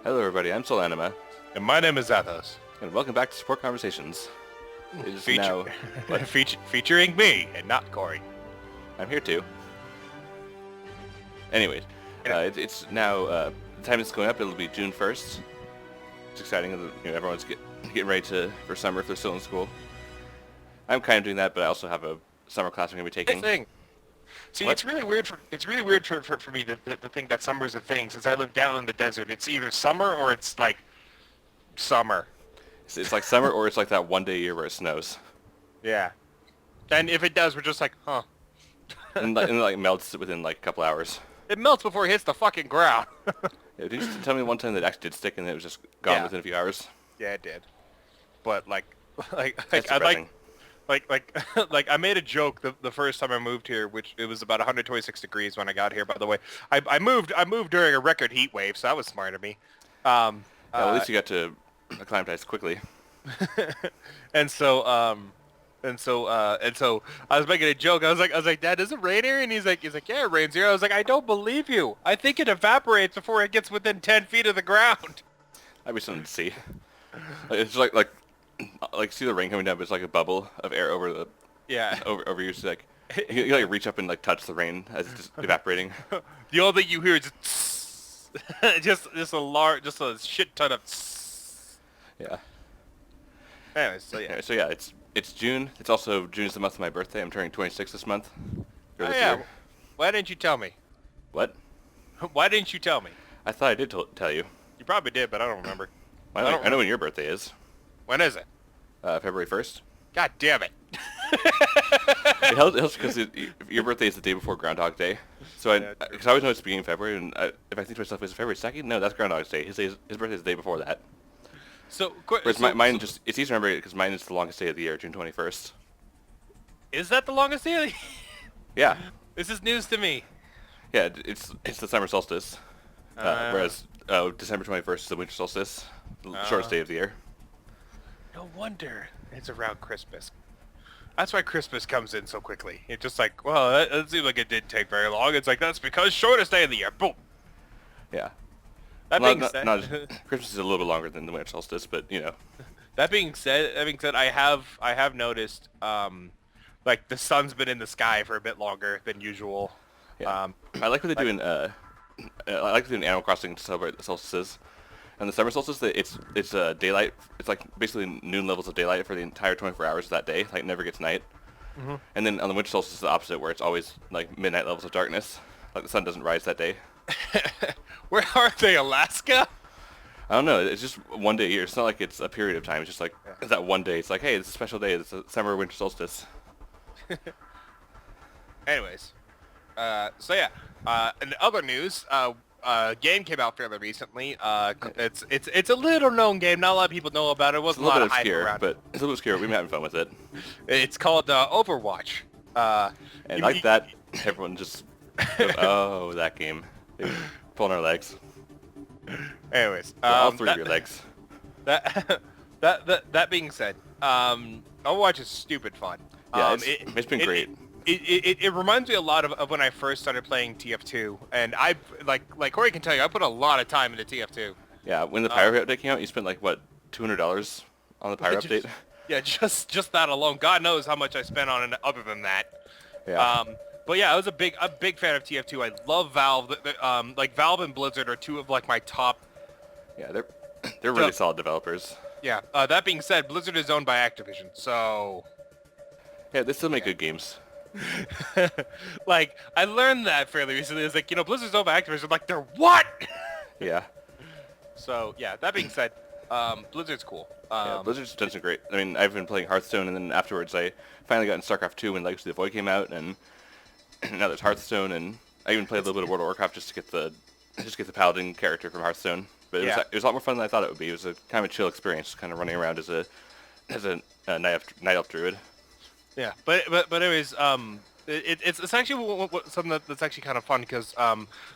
Hello everybody, I'm Solanima, And my name is Zathos. and welcome back to Support Conversations. It is Feature- now... What? featuring me and not Corey. I'm here too. Anyways, it's now, the time it's going up, it'll be June 1st. It's exciting, everyone's getting ready for summer if they're still in school. I'm kind of doing that, but I also have a summer class I'm going to be taking. Thing. See, What? it's really weird for me to think that summer is a thing. Since I live down in the desert, it's either summer or it's like summer. It's like summer, or it's like that one day a year where it snows. Yeah. And if it does, we're just like, huh. And it like melts within like a couple hours. It melts before it hits the fucking ground. Yeah, did you just tell me one time that it actually did stick and it was just gone within a few hours? Yeah, it did. But like That's I depressing. like I made a joke the first time I moved here, which it was about 126 degrees when I got here. By the way, I moved during a record heat wave, so that was smart of me. Well, at least you got to acclimatize quickly. And so I was making a joke. I was like, Dad, does it rain here? And he's like, yeah, it rains here. I was like, I don't believe you. I think it evaporates before it gets within 10 feet of the ground. That'd be something to see. It's like see the rain coming down, but it's like a bubble of air over the over you. So like you like reach up and like touch the rain as it's just evaporating. The only thing you hear is just a shit ton of. Yeah. Anyways, so yeah. So yeah, it's June. It's also June is the month of my birthday. I'm turning 26 this month. Or this year. Why didn't you tell me? What? Why didn't you tell me? I thought I did tell you. You probably did, but I don't remember. I know when your birthday is. When is it? February 1st. God damn it. It helps because your birthday is the day before Groundhog Day. So because I always know it's the beginning of February, and if I think to myself, is it February 2nd? No, that's Groundhog Day. His birthday is the day before that. Whereas mine just, it's easy to remember because mine is the longest day of the year, June 21st. Is that the longest day of the year? Yeah. This is news to me. Yeah, it's the summer solstice. Whereas December 21st is the winter solstice, the shortest day of the year. No wonder it's around Christmas. That's why Christmas comes in so quickly. It's just like, well, that seems like it didn't take very long. It's like, that's because shortest day of the year. Boom. Yeah. That being said, Christmas is a little bit longer than the winter solstice, but you know. That being said, I have noticed, like the sun's been in the sky for a bit longer than usual. Yeah. I like what they do in I like doing Animal Crossing to celebrate the solstices. And the summer solstice, it's daylight. It's like basically noon levels of daylight for the entire 24 hours of that day. Like never gets night. Mm-hmm. And then on the winter solstice, it's the opposite, where it's always like midnight levels of darkness. Like the sun doesn't rise that day. Where are they, Alaska? I don't know. It's just one day a year. It's not like it's a period of time. It's just like it's that one day. It's like, hey, it's a special day. It's a summer winter solstice. Anyways, so yeah. In other news, game came out fairly recently. It's a little known game. Not a lot of people know about it. It's a little bit obscure, but it's a little obscure. We've been having fun with it. It's called Overwatch. And like that, everyone just goes, oh, that game. They're pulling our legs. Anyways, all three of your legs. That being said, Overwatch is stupid fun. Yeah, it's been great. It reminds me a lot of when I first started playing TF2, and I like Corey can tell you, I put a lot of time into TF2. Yeah, when the Pyro update came out, you spent like what, $200 on the Pyro update? Yeah, just that alone. God knows how much I spent on it other than that. Yeah. But yeah, I was a big fan of TF2. I love Valve. Like Valve and Blizzard are two of like my top. Yeah, they're really solid developers. Yeah. That being said, Blizzard is owned by Activision, so. Yeah, they still make good games. Like, I learned that fairly recently. It's like, Blizzard's owned by Activision. I'm like, they're what? Yeah. So, yeah, that being said, Blizzard's cool. Yeah, Blizzard's done some great. I mean, I've been playing Hearthstone, and then afterwards I finally got in StarCraft 2 when Legacy of the Void came out, and now there's Hearthstone, and I even played a little bit of World of Warcraft just to get the Paladin character from Hearthstone. But it was a lot more fun than I thought it would be. It was a kind of a chill experience, kind of running around as a night elf druid. Yeah, but anyways, it's actually something that's actually kind of fun because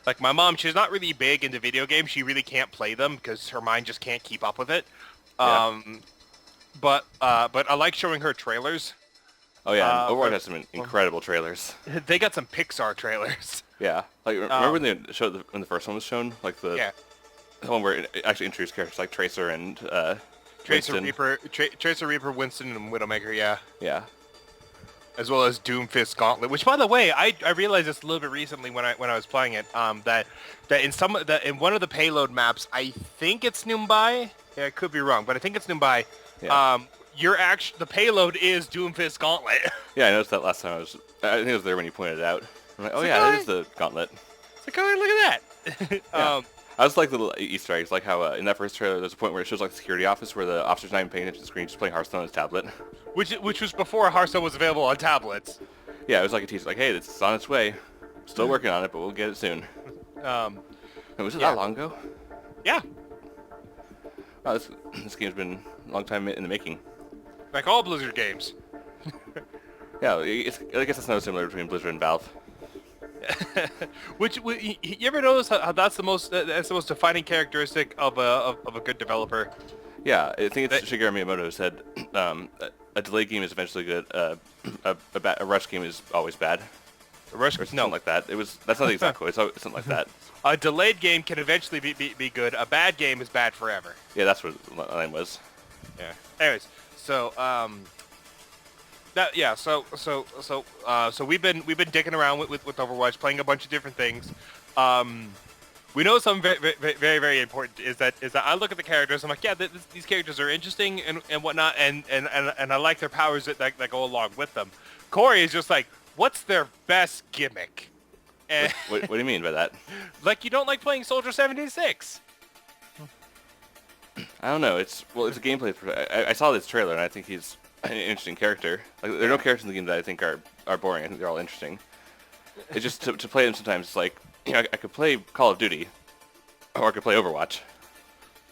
like my mom, she's not really big into video games. She really can't play them because her mind just can't keep up with it. Yeah. But I like showing her trailers. Oh yeah, Overwatch has some incredible trailers. They got some Pixar trailers. Yeah, like remember when they showed when the first one was shown, like the the one where it actually introduced characters like Tracer and Winston. Tracer Reaper, Winston, and Widowmaker. Yeah. Yeah. As well as Doomfist Gauntlet, which, by the way, I realized this a little bit recently when I was playing it. That in one of the payload maps, I think it's Mumbai. Yeah, I could be wrong, but I think it's Mumbai. Yeah. The payload is Doomfist Gauntlet. Yeah, I noticed that last time I think it was there when you pointed it out. I'm like, oh It's yeah, like, that is the gauntlet. It's like, oh, look at that. Yeah. I just like the little Easter eggs, like how in that first trailer there's a point where it shows like the security office where the officer's not even paying attention to the screen, just playing Hearthstone on his tablet. Which was before Hearthstone was available on tablets. Yeah, it was like a teaser, like, hey, it's on its way. Still working on it, but we'll get it soon. And was it that long ago? Yeah. Wow, this game's been a long time in the making. Like all Blizzard games. Yeah, I guess that's not similar between Blizzard and Valve. You ever notice how that's the most defining characteristic of a good developer? Yeah, I think it's Shigeru Miyamoto said a delayed game is eventually good. A rush game is always bad. A rush, or something like that. That's not the exact quote. It's something like that. A delayed game can eventually be good. A bad game is bad forever. Yeah, that's what the line was. Yeah. Anyways, so so we've been dicking around with Overwatch, playing a bunch of different things. We know something very important is that I look at the characters. I'm like, yeah, these characters are interesting and whatnot, and I like their powers that go along with them. Corey is just like, what's their best gimmick? And what do you mean by that? Like, you don't like playing Soldier 76? I don't know. It's a gameplay. I saw this trailer and I think he's an interesting character. Like, there are no characters in the game that I think are boring. I think they're all interesting. It's just to play them sometimes. It's like, you know, I could play Call of Duty, or I could play Overwatch.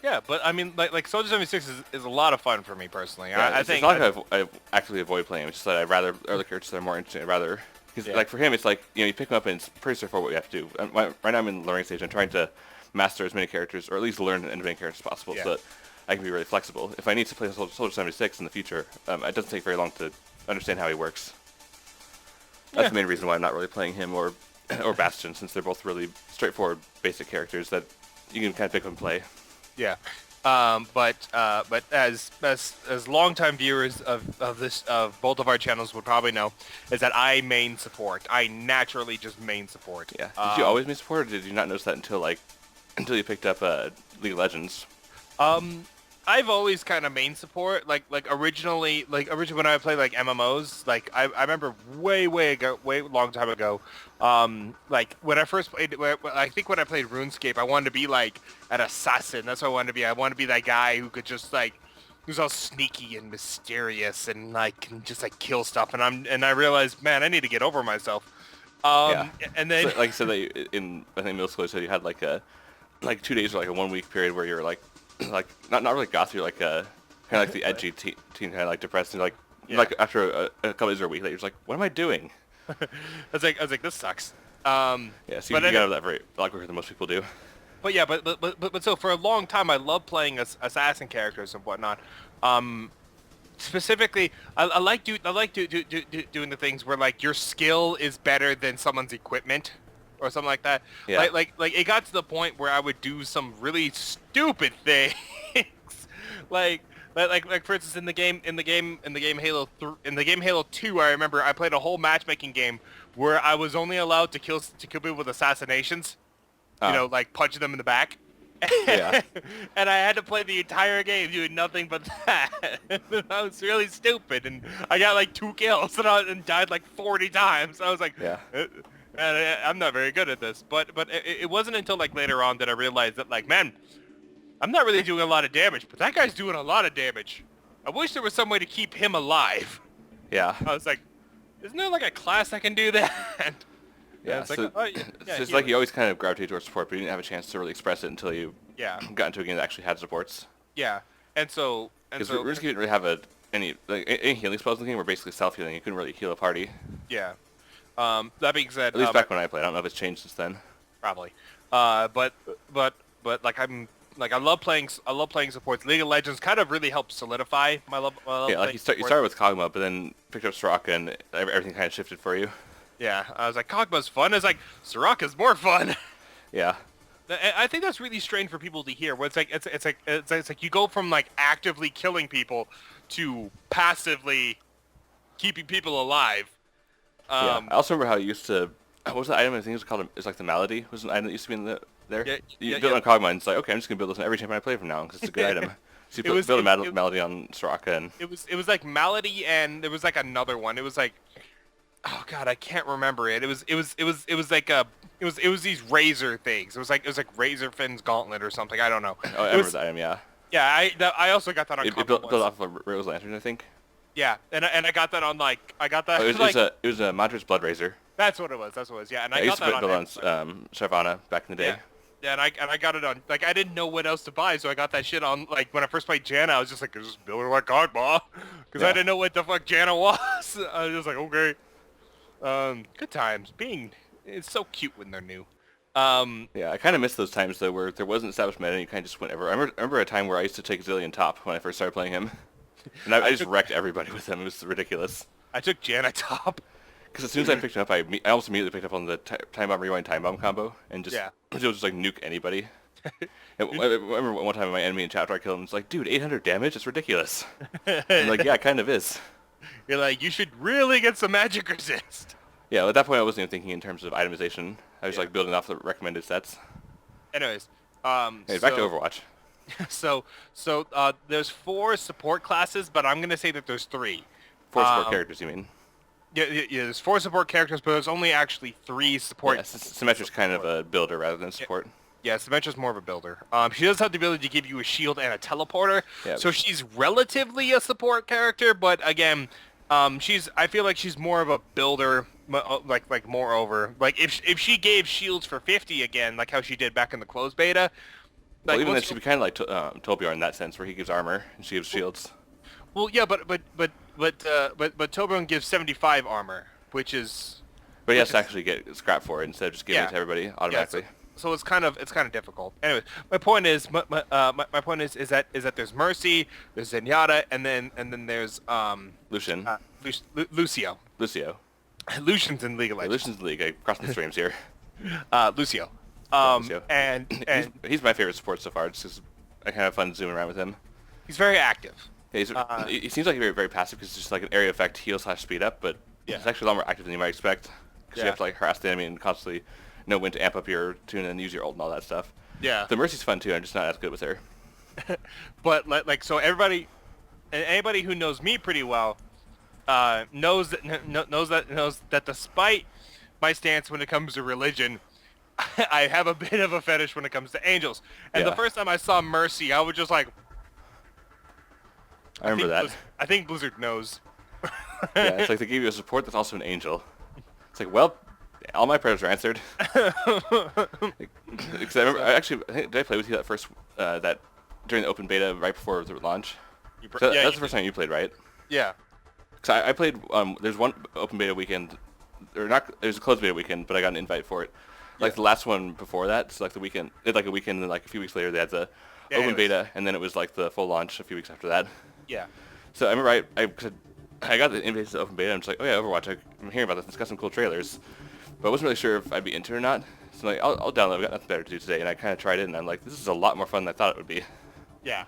Yeah, but I mean, like Soldier 76 is a lot of fun for me personally. Yeah, I think it's not like I actively avoid playing him. It's just that I'd rather other characters that are more interesting. I'd rather, because like for him, it's like, you know, you pick him up and it's pretty straightforward what you have to do. Right now I'm in the learning stage. I'm trying to master as many characters, or at least learn as many characters as possible, so that I can be really flexible. If I need to play Soldier 76 in the future, it doesn't take very long to understand how he works. That's the main reason why I'm not really playing him or Bastion, since they're both really straightforward, basic characters that you can kind of pick up and play. Yeah. But as longtime viewers of both of our channels would probably know, is that I main support. I naturally just main support. Yeah. Did you always main support, or did you not notice that until you picked up League of Legends? I've always kind of main support. Like originally when I played like MMOs, like I remember way long time ago. Like when I first played, I think when I played RuneScape, I wanted to be like an assassin. That's what I wanted to be. I wanted to be that guy who could just like, who's all sneaky and mysterious and like can just like kill stuff. And I realized, man, I need to get over myself. And then so, like you said, that in I think middle school, you said you had like 2 days or like a 1 week period where you're like not really goth, you're like kind of like the edgy teen, kind of like depressed, and like after a couple days or a week, you're just like, what am I doing? I was like, this sucks. Yeah, so you get out of that a lot quicker than most people do. But yeah, but so for a long time, I loved playing assassin characters and whatnot. Specifically, I like doing the things where like your skill is better than someone's equipment, or something like that. Yeah. Like it got to the point where I would do some really stupid things, like for instance in the game Halo 2, I remember I played a whole matchmaking game where I was only allowed to kill people with assassinations, you know, like punching them in the back. Yeah. And I had to play the entire game doing nothing but that. I was really stupid, and I got like 2 kills and died like 40 times. I was like, yeah. I'm not very good at this, but it wasn't until like later on that I realized that like, man, I'm not really doing a lot of damage, but that guy's doing a lot of damage. I wish there was some way to keep him alive. Yeah. I was like, isn't there like a class that can do that? Yeah, it's so, like, oh, yeah, so it's like you always kind of gravitate towards support, but you didn't have a chance to really express it until you got into a game that actually had supports. Yeah, because RuneScape didn't really have any healing spells in the game were basically self-healing. You couldn't really heal a party. Yeah. That being said, at least back when I played, I don't know if it's changed since then. Probably. But like I love playing supports. League of Legends kind of really helped solidify my love. Yeah, like you started with Kog'Maw, but then picked up Soraka, and everything kind of shifted for you. Yeah, I was like, Kog'Maw's fun. It's like, Soraka's more fun. Yeah. I think that's really strange for people to hear. Where it's like you go from like actively killing people to passively keeping people alive. Yeah, I also remember how you used to. What was the item? I think it was called. It's like the malady. Was an item that used to be in there. Yeah, You yeah, build yeah. on Kog'Maw, and it's like, okay, I'm just gonna build this on every champion I play from now because it's a good item. So you It was build a it, it, malady on Soraka, and it was like Malady, and there was like another one. It was like, oh god, I can't remember it. It was like it was these razor things. It was like Razor Finn's Gauntlet or something. I don't know. oh, I remember that item. Yeah, Yeah, I also got that on it common built once. off of Rose Lantern, I think. Yeah, and I got that on like I got that Oh, like it was a Madras Blood Razor. that's what it was. That's what it was. Yeah, and I I used got to that build on on Xbox. Shyvana back in the day. Yeah. Yeah, and I got it on like I didn't know what else to buy, so I got that shit on like when I first played Janna. I was just like, just build it like Godma, because I Yeah. didn't know what the fuck Janna was. I was just like, okay, good times. It's so cute when they're new. Yeah, I kind of miss those times though, where there wasn't established meta and you kind of just went ever. I remember a time where I used to take Zillion top when I first started playing him, and I just wrecked everybody with him. It was ridiculous. I took Janna top. Because as soon as I picked him up, I almost immediately picked up on the time bomb rewind time bomb combo, and just Yeah. it was just like nuke anybody. And I remember one time my enemy in chapter I killed him. It's like, dude, 800 damage? It's ridiculous. I'm like, yeah, it kind of is. You're like, you should really get some magic resist. Yeah, at that point I wasn't even thinking in terms of itemization. I was Yeah. like building off the recommended sets. Anyways, Hey, back to Overwatch. so there's 4 support classes, but I'm gonna say that there's 3. 4 support characters, you mean? Yeah, there's 4 support characters, but there's only actually 3 support. Yeah, Symmetra's kind of a builder rather than support. Yeah, Symmetra's more of a builder. She does have the ability to give you a shield and a teleporter, Yeah. so she's relatively a support character. But again, I feel like she's more of a builder. Like moreover, like if she gave shields for 50 again, like how she did back in the closed beta. Well, Like even then, once she'd be kind of like Tobiar in that sense, where he gives armor and she gives shields. well, yeah, but Toberun gives 75 armor, which is But he has to actually get scrap for it instead of just giving Yeah. it to everybody yeah, automatically. so it's kind of difficult. Anyway, my point is my point is that there's Mercy, there's Zenyatta, and then there's Lucian. Lucio. Lucio. Lucian's in League of Yeah, Legends. Lucian's the league. I crossed the streams here. Lucio. Lucio. And He's my favorite support so far, just 'cause I kind of have fun zooming around with him. he's very active. Yeah, he seems like very, very passive because it's just like an area effect heal / speed up, but Yeah. it's actually a lot more active than you might expect because you Yeah. have to like harass the enemy and constantly know when to amp up your tune and use your ult and all that stuff. Yeah. The Mercy's fun too. I'm just not as good with her. But like so everybody and anybody who knows me pretty well knows that despite my stance when it comes to religion, I have a bit of a fetish when it comes to angels. And the Yeah. first time I saw Mercy, I was just like, I remember that. I think Blizzard knows. Yeah, it's like they gave you a support that's also an angel. It's like, well, all my prayers are answered. Because I think, did I play with you that first, that during the open beta right before the launch? So Yeah, that's the first time you played, right? Yeah. Because I played, there's one open beta weekend, or not, there's a closed beta weekend, but I got an invite for it. Like the last one before that, so like the weekend, like a weekend, and then like a few weeks later they had the Yeah, open anyways. beta, and then it was like the full launch a few weeks after that. Yeah. So I remember I got the invitation to open beta, I'm just like, oh yeah, Overwatch, I'm hearing about this, it's got some cool trailers. But I wasn't really sure if I'd be into it or not. So like, I'll download it, I've got nothing better to do today, and I kind of tried it, and I'm like, this is a lot more fun than I thought it would be. Yeah.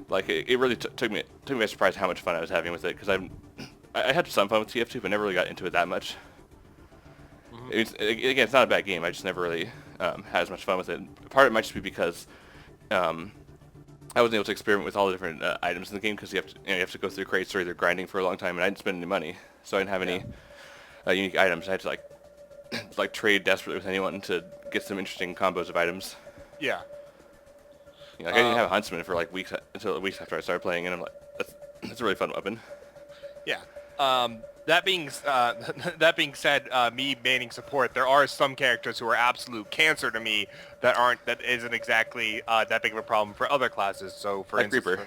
Like, it really took me by surprise how much fun I was having with it, because I had some fun with TF2, but never really got into it that much. Again, it's not a bad game, I just never really had as much fun with it. Part of it might just be because I wasn't able to experiment with all the different items in the game, because you have to go through crates or either grinding for a long time, and I didn't spend any money, so I didn't have any unique items. I had to like trade desperately with anyone to get some interesting combos of items. Yeah. You know, like I didn't have a huntsman for like weeks until weeks after I started playing, and I'm like, that's a really fun weapon. Yeah. That being said, me banning support, there are some characters who are absolute cancer to me that isn't exactly that big of a problem for other classes. So for Like instance,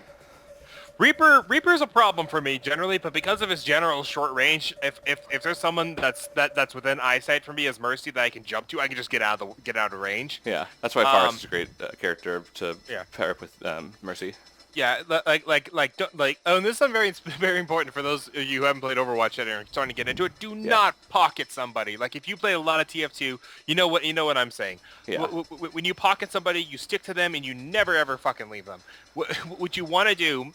Reaper. Reaper's a problem for me generally, but because of his general short range, if there's someone that's within eyesight for me as Mercy that I can jump to, I can just get out of range. Yeah, that's why Forrest is a great character to Yeah. pair up with Mercy. Yeah, oh, and this is very important for those of you who haven't played Overwatch yet and are starting to get into it. Do Yeah. not pocket somebody. Like, if you play a lot of TF2, you know what I'm saying. Yeah. When you pocket somebody, you stick to them and you never ever fucking leave them. What you want to do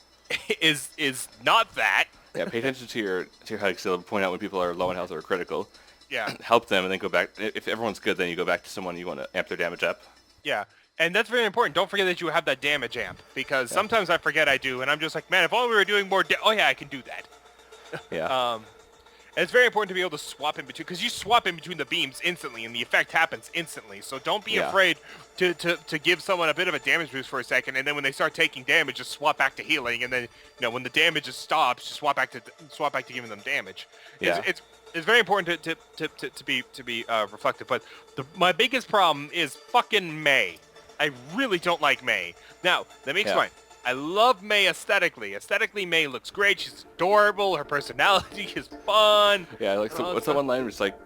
is not that. Yeah, pay attention to your hikes. It'll point out when people are low on health or critical. Yeah. Help them, and then go back. If everyone's good, then you go back to someone you want to amp their damage up. Yeah. And that's very important. Don't forget that you have that damage amp, because sometimes I forget I do, and I'm just like, man, if only we were doing more. Oh yeah, I can do that. Yeah. And it's very important to be able to swap in between, because you swap in between the beams instantly, and the effect happens instantly. So don't be afraid to give someone a bit of a damage boost for a second, and then when they start taking damage, just swap back to healing, and then when the damage just stops, just swap back to giving them damage. Yeah. It's very important to be reflective. But my biggest problem is fucking Mei. I really don't like Mei. Now, let me explain. I love Mei aesthetically. Aesthetically, Mei looks great. She's adorable. Her personality is fun. Yeah, like what's that one line where it's like,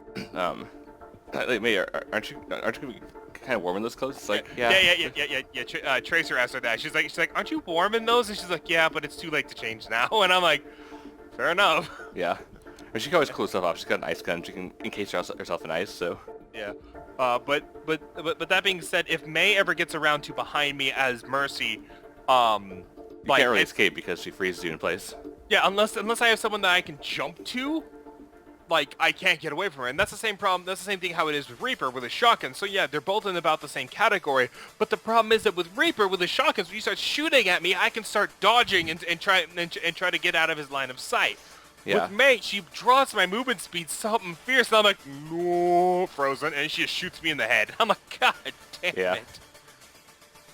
like, May, aren't you gonna be kind of warm in those clothes? It's like, yeah. Tracer asked her that. She's like, aren't you warm in those? And she's like, yeah, but it's too late to change now. And I'm like, fair enough. Yeah. But she can always cool herself off. She's got an ice gun. She can encase herself in ice. So. Yeah. But that being said, if Mei ever gets around to behind me as Mercy, You can't really escape because she freezes you in place. Yeah, unless I have someone that I can jump to, like, I can't get away from her. And that's the same problem. That's the same thing how it is with Reaper with a shotgun. So yeah, they're both in about the same category. But the problem is that with Reaper with the shotguns, when you start shooting at me, I can start dodging and try to get out of his line of sight. Yeah. With Mei, she draws my movement speed something fierce, and I'm like, no, frozen, and she just shoots me in the head. I'm like, God damn it.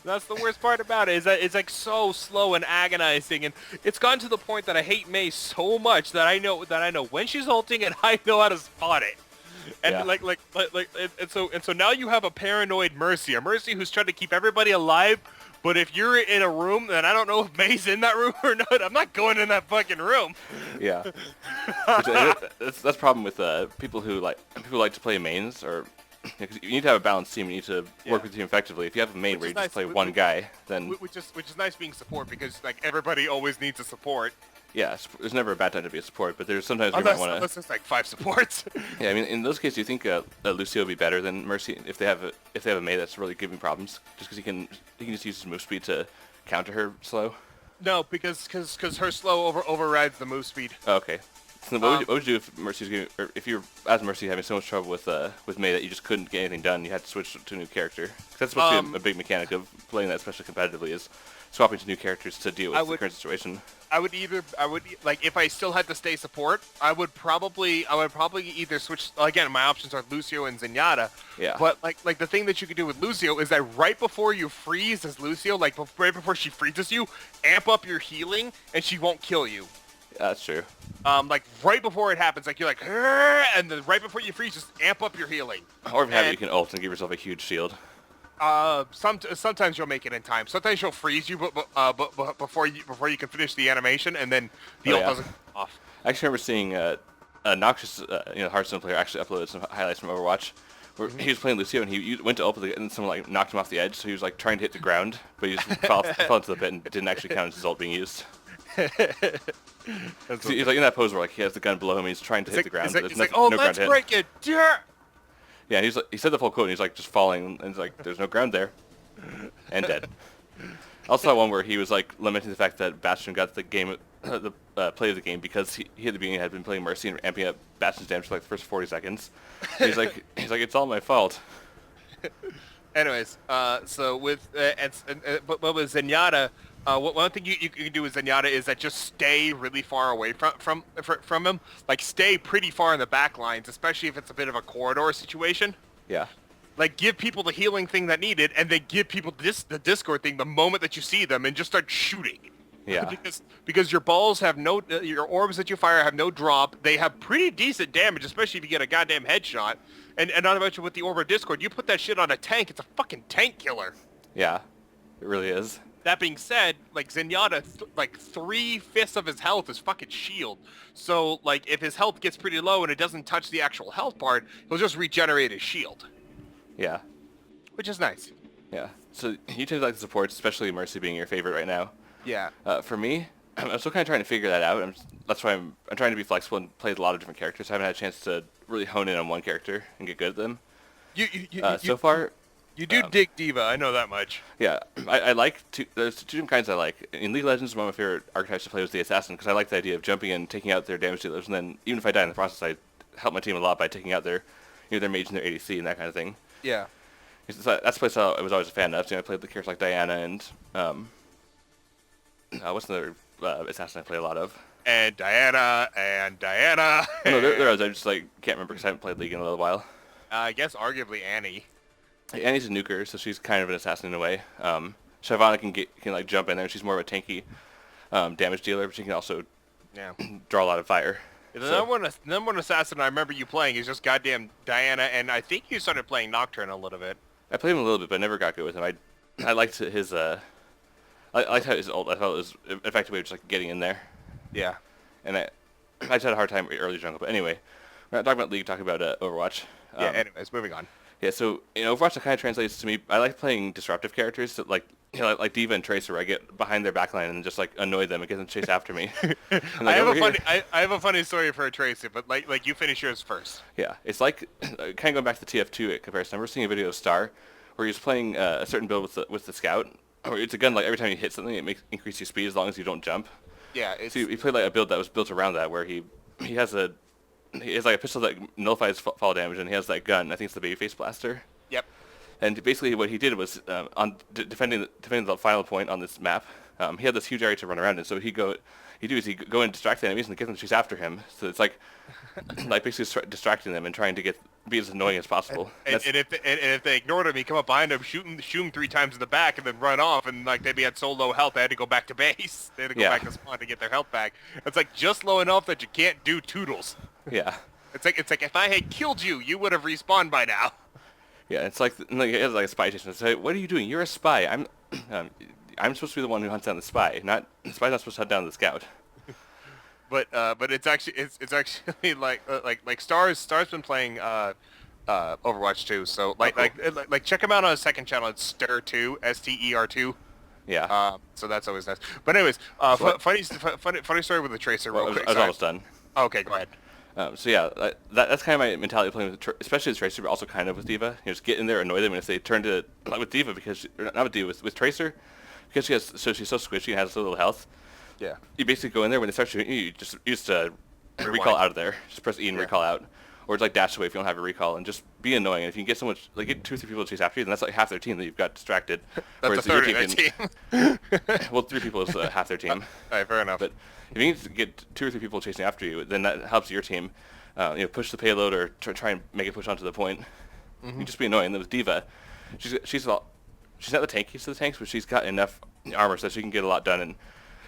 That's the worst part about it, is that it's like so slow and agonizing, and it's gotten to the point that I hate Mei so much that I know when she's ulting, and I know how to spot it. And so now you have a paranoid Mercy, a Mercy who's trying to keep everybody alive. But if you're in a room, then I don't know if Mei's in that room or not. I'm not going in that fucking room. Yeah. That's the problem with people who like to play mains, or because you need to have a balanced team. You need to work with the team effectively. If you have a main where you just play one guy, then which is nice being support, because like everybody always needs a support. Yeah, there's never a bad time to be a support, but there's sometimes you might want to. Unless there's like 5 supports. Yeah, I mean, in those cases, do you think Lucio would be better than Mercy if they have a Mei that's really giving problems, just because he can just use his move speed to counter her slow? No, because her slow overrides the move speed. Oh, okay. So what would you do if if you're as Mercy having so much trouble with Mei that you just couldn't get anything done? You had to switch to a new character. 'Cause that's supposed to be a big mechanic of playing that, especially competitively, is swapping to new characters to deal with the current situation. I would like, if I still had to stay support, I would probably either switch. Again, my options are Lucio and Zenyatta. Yeah. But like the thing that you could do with Lucio is that right before you freeze as Lucio, like right before she freezes you, amp up your healing and she won't kill you. Yeah, that's true. Like right before it happens, like you're like, and then right before you freeze, just amp up your healing. Or if you have it, you can ult and give yourself a huge shield. Sometimes you'll make it in time. Sometimes she'll freeze you, but before you can finish the animation, and then the ult doesn't go off. I actually remember seeing a Noxious, Hearthstone player actually uploaded some highlights from Overwatch, where he was playing Lucio and he went to ult, and someone like knocked him off the edge, so he was like trying to hit the ground, but he just fell into the pit and didn't actually count as his ult being used. He's like in that pose where like he has the gun below him and he's trying to hit the ground. He's like, oh, let's break it. Yeah, and he said the full quote, and he's like just falling, and he's like, there's no ground there, and dead. I also saw one where he was like lamenting the fact that Bastion got the game, play of the game, because he at the beginning had been playing Mercy and amping up Bastion's damage for like the first 40 seconds. And he's like, it's all my fault. Anyways, so with but with Zenyatta, one thing you can do with Zenyatta is that just stay really far away from him. Like, stay pretty far in the back lines, especially if it's a bit of a corridor situation. Yeah. Like, give people the healing thing that needed, and then give people the Discord thing the moment that you see them, and just start shooting. Yeah. because your balls have your orbs that you fire have no drop. They have pretty decent damage, especially if you get a goddamn headshot. And not to mention with the Orb of Discord, you put that shit on a tank, it's a fucking tank killer. Yeah, it really is. That being said, like, Zenyatta, like 3/5 of his health is fucking shield. So like, if his health gets pretty low and it doesn't touch the actual health part, he'll just regenerate his shield. Yeah. Which is nice. Yeah. So you tend to like the supports, especially Mercy being your favorite right now. Yeah. For me, I'm still kind of trying to figure that out. That's why I'm trying to be flexible and play a lot of different characters. I haven't had a chance to really hone in on one character and get good at them. So far, You do dig Diva, I know that much. yeah, I like there's two different kinds I like. In League of Legends, one of my favorite archetypes to play was the Assassin, because I like the idea of jumping in, taking out their damage dealers, and then even if I die in the process, I help my team a lot by taking out their, their mage and their ADC and that kind of thing. Yeah. That's the place I was always a fan of. I played the characters like Diana and what's another assassin I play a lot of? And Diana. Oh, no, there was. I just can't remember because I haven't played League in a little while. I guess arguably Annie. Annie's a nuker, so she's kind of an assassin in a way. Shyvana can jump in there. She's more of a tanky damage dealer, but she can also draw a lot of fire. The number one assassin I remember you playing is just goddamn Diana, and I think you started playing Nocturne a little bit. I played him a little bit, but I never got good with him. I liked his I liked how his ult. I felt it was an effective way of just getting in there. Yeah. And I just had a hard time early jungle. But anyway, we're not talking about League, talking about Overwatch. Anyways, moving on. Yeah, so Overwatch, it kind of translates to me. I like playing disruptive characters that like Diva and Tracer, where I get behind their backline and just annoy them and get them to chase after me. And, I have a funny story for a Tracer, but like you finish yours first. Yeah, it's kind of going back to the TF2 comparison. I remember seeing a video of Star where he was playing a certain build with the Scout. Or it's a gun every time you hit something, it increases your speed as long as you don't jump. Yeah. So he played a build that was built around that, where he has a pistol that nullifies fall damage, and he has that gun. I think it's the Babyface Blaster. Yep. And basically, what he did was defending the final point on this map. He had this huge area to run around in. So he'd go and distract the enemies and get them to chase after him. So it's basically distracting them and trying to be as annoying as possible. And if they ignored him, he'd come up behind him, shoot him 3 times in the back, and then run off. And they'd be at so low health, they had to go back to base. They had to go back to spawn to get their health back. It's just low enough that you can't do toodles. Yeah. It's like if I had killed you, you would have respawned by now. Yeah, it's it has a spy station. It's what are you doing? You're a spy. I'm supposed to be the one who hunts down the spy. The spy's not supposed to hunt down the scout. But it's actually like Star's been playing Overwatch 2. So check him out on his second channel. It's Ster2, STER2. Yeah. So that's always nice. But anyways, funny story with the Tracer. Real quick. I was almost done. Okay, go ahead. So yeah, that's kind of my mentality playing with, especially with Tracer, but also kind of with Diva. Just get in there, annoy them, and if they turn to with Diva with Tracer, because she's so squishy and has so little health. Yeah. You basically go in there when they start shooting you, just recall out of there. Just press E and recall out, or it's dash away if you don't have a recall, and just be annoying. And if you can get someone get 2 or 3 people to chase after you, then that's half their team that you've got distracted. That's a third of their team. Well, 3 people is half their team. All right, fair enough. But if you can get 2 or 3 people chasing after you, then that helps your team. Push the payload or try and make it push onto the point. You just be annoying. Then with Diva, she's not the tankiest of the tanks, but she's got enough armor so that she can get a lot done. And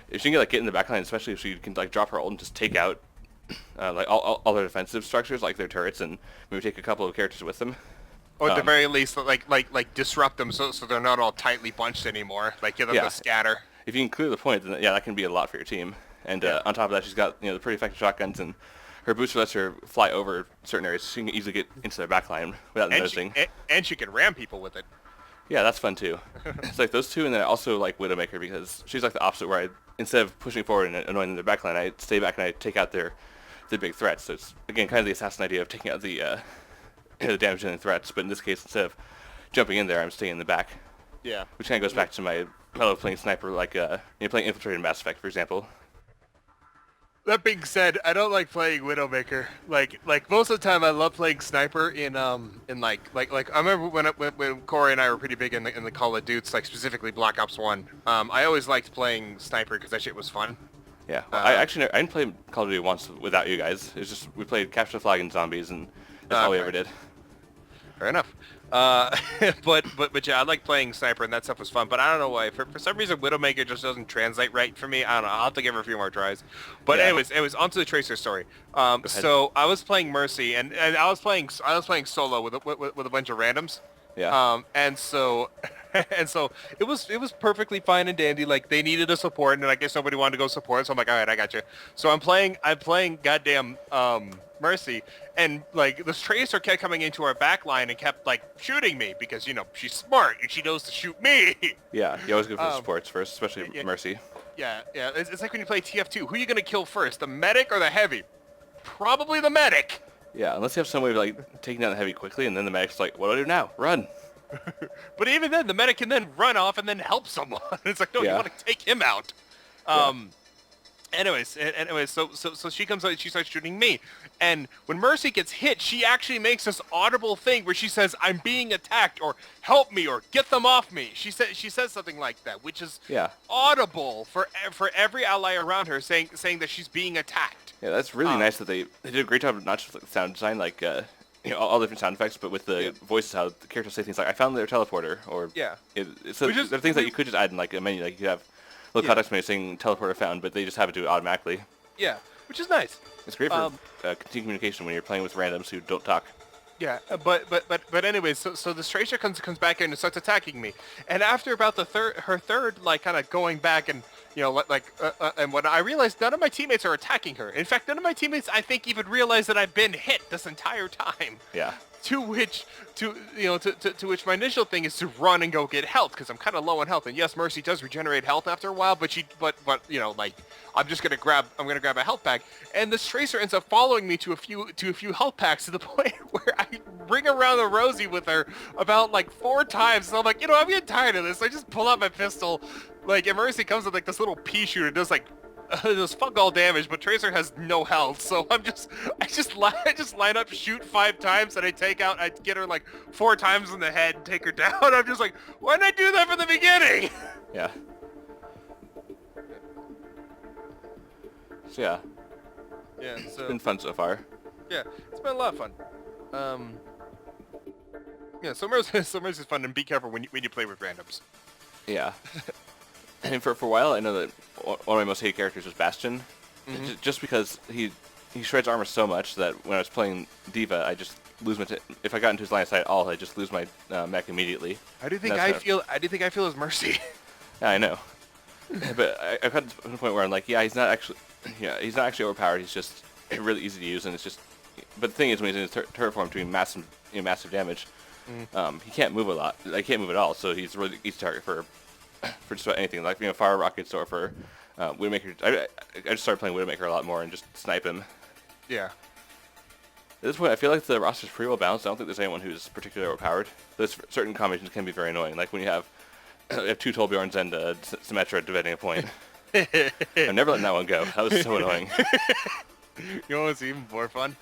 if she can get in the backline, especially if she can drop her ult and just take out all their defensive structures, like their turrets, and maybe take a couple of characters with them. Or at the very least, disrupt them so they're not all tightly bunched anymore. Give them the scatter. If you can clear the point, then that can be a lot for your team. And on top of that, she's got the pretty effective shotguns, and her booster lets her fly over certain areas, so she can easily get into their backline without noticing. And she can ram people with it. Yeah, that's fun too. It's those two, and then I also like Widowmaker because she's the opposite, where instead of pushing forward and annoying their backline, I stay back and I take out their big threats. So it's again kind of the assassin idea of taking out the damage dealing threats, but in this case, instead of jumping in there, I'm staying in the back. Yeah. Which kind of goes back to my love playing sniper, playing Infiltrator in Mass Effect, for example. That being said, I don't like playing Widowmaker. Like most of the time, I love playing sniper in I remember when Corey and I were pretty big in the Call of Duty, specifically Black Ops 1. I always liked playing sniper because that shit was fun. Yeah, well, I didn't play Call of Duty once without you guys. It's just we played Capture the Flag and Zombies, and that's all we ever did. Fair enough. But yeah, I like playing sniper, and that stuff was fun. But I don't know why. For some reason, Widowmaker just doesn't translate right for me. I don't know. I'll have to give her a few more tries. But anyways, onto the Tracer story. So I was playing Mercy, and I was playing solo with a bunch of randoms. Yeah. And so it was perfectly fine and dandy. They needed a support, and I guess nobody wanted to go support. So I'm like, all right, I got you. So I'm playing goddamn Mercy, and this Tracer kept coming into our back line and kept shooting me because she's smart and she knows to shoot me. Yeah, you always go for supports first, especially Mercy. Yeah. It's like when you play TF2. Who are you gonna kill first, the medic or the heavy? Probably the medic. Yeah, unless you have some way of like taking down the heavy quickly, and then the medic's like, "What do I do now? Run!" But even then, the medic can then run off and then help someone. It's like, no, you Yeah. want to take him out. Yeah. Anyways, so she comes out and she starts shooting me. And when Mercy gets hit, she actually makes this audible thing where she says, "I'm being attacked," or "Help me," or "Get them off me." She says something like that, which is Yeah. audible for every ally around her, saying that she's being attacked. Yeah, that's really nice that they did a great job of not just like sound design, like all different sound effects, but with the voices, how the characters say things like, "I found their teleporter," or so there are things that you could just add in like a menu, like you could have little context menu saying "teleporter found," but they just have it do it automatically. Yeah, which is nice. It's great for continued communication when you're playing with randoms who don't talk. Yeah, but anyways, so the Tracer comes back in and starts attacking me, and after about her third like kind of going back and and when I realized none of my teammates are attacking her. In fact, none of my teammates I think even realize that I've been hit this entire time. Yeah. To which my initial thing is to run and go get health because I'm kind of low on health. And yes, Mercy does regenerate health after a while, but I'm gonna grab a health pack, and this Tracer ends up following me to a few health packs to the point where I ring around the Rosie with her about like 4 times. So I'm like, I'm getting tired of this. So I just pull out my pistol, and Mercy comes with like this little pea shooter, does like does fuck all damage, but Tracer has no health, so I just line up, shoot 5 times, and I get her like 4 times in the head and take her down. I'm just like, why didn't I do that from the beginning? Yeah. So yeah. Yeah, so It's been fun so far. Yeah, it's been a lot of fun. Yeah, so Mercy's fun, and be careful when you play with randoms. Yeah. And for a while, I know that one of my most hated characters was Bastion, just because he shreds armor so much that when I was playing D.Va, I just lose my if I got into his line of sight at all, I just lose my mech immediately. How do you think I feel as Mercy? Yeah, I know. But I've had to the point where I'm like, he's not actually overpowered. He's just really easy to use, and it's just. But the thing is, when he's in his turret form doing massive damage, he can't move a lot. I can't move at all, so he's a really easy target for just about anything, like fire rockets or for Widowmaker. I just started playing Widowmaker a lot more and just snipe him. Yeah. At this point, I feel like the roster's pretty well balanced. I don't think there's anyone who's particularly overpowered. There's certain combinations can be very annoying, like when you have 2 Torbjorns and Symmetra defending a point. I'm never letting that one go. That was so annoying. You know what's even more fun?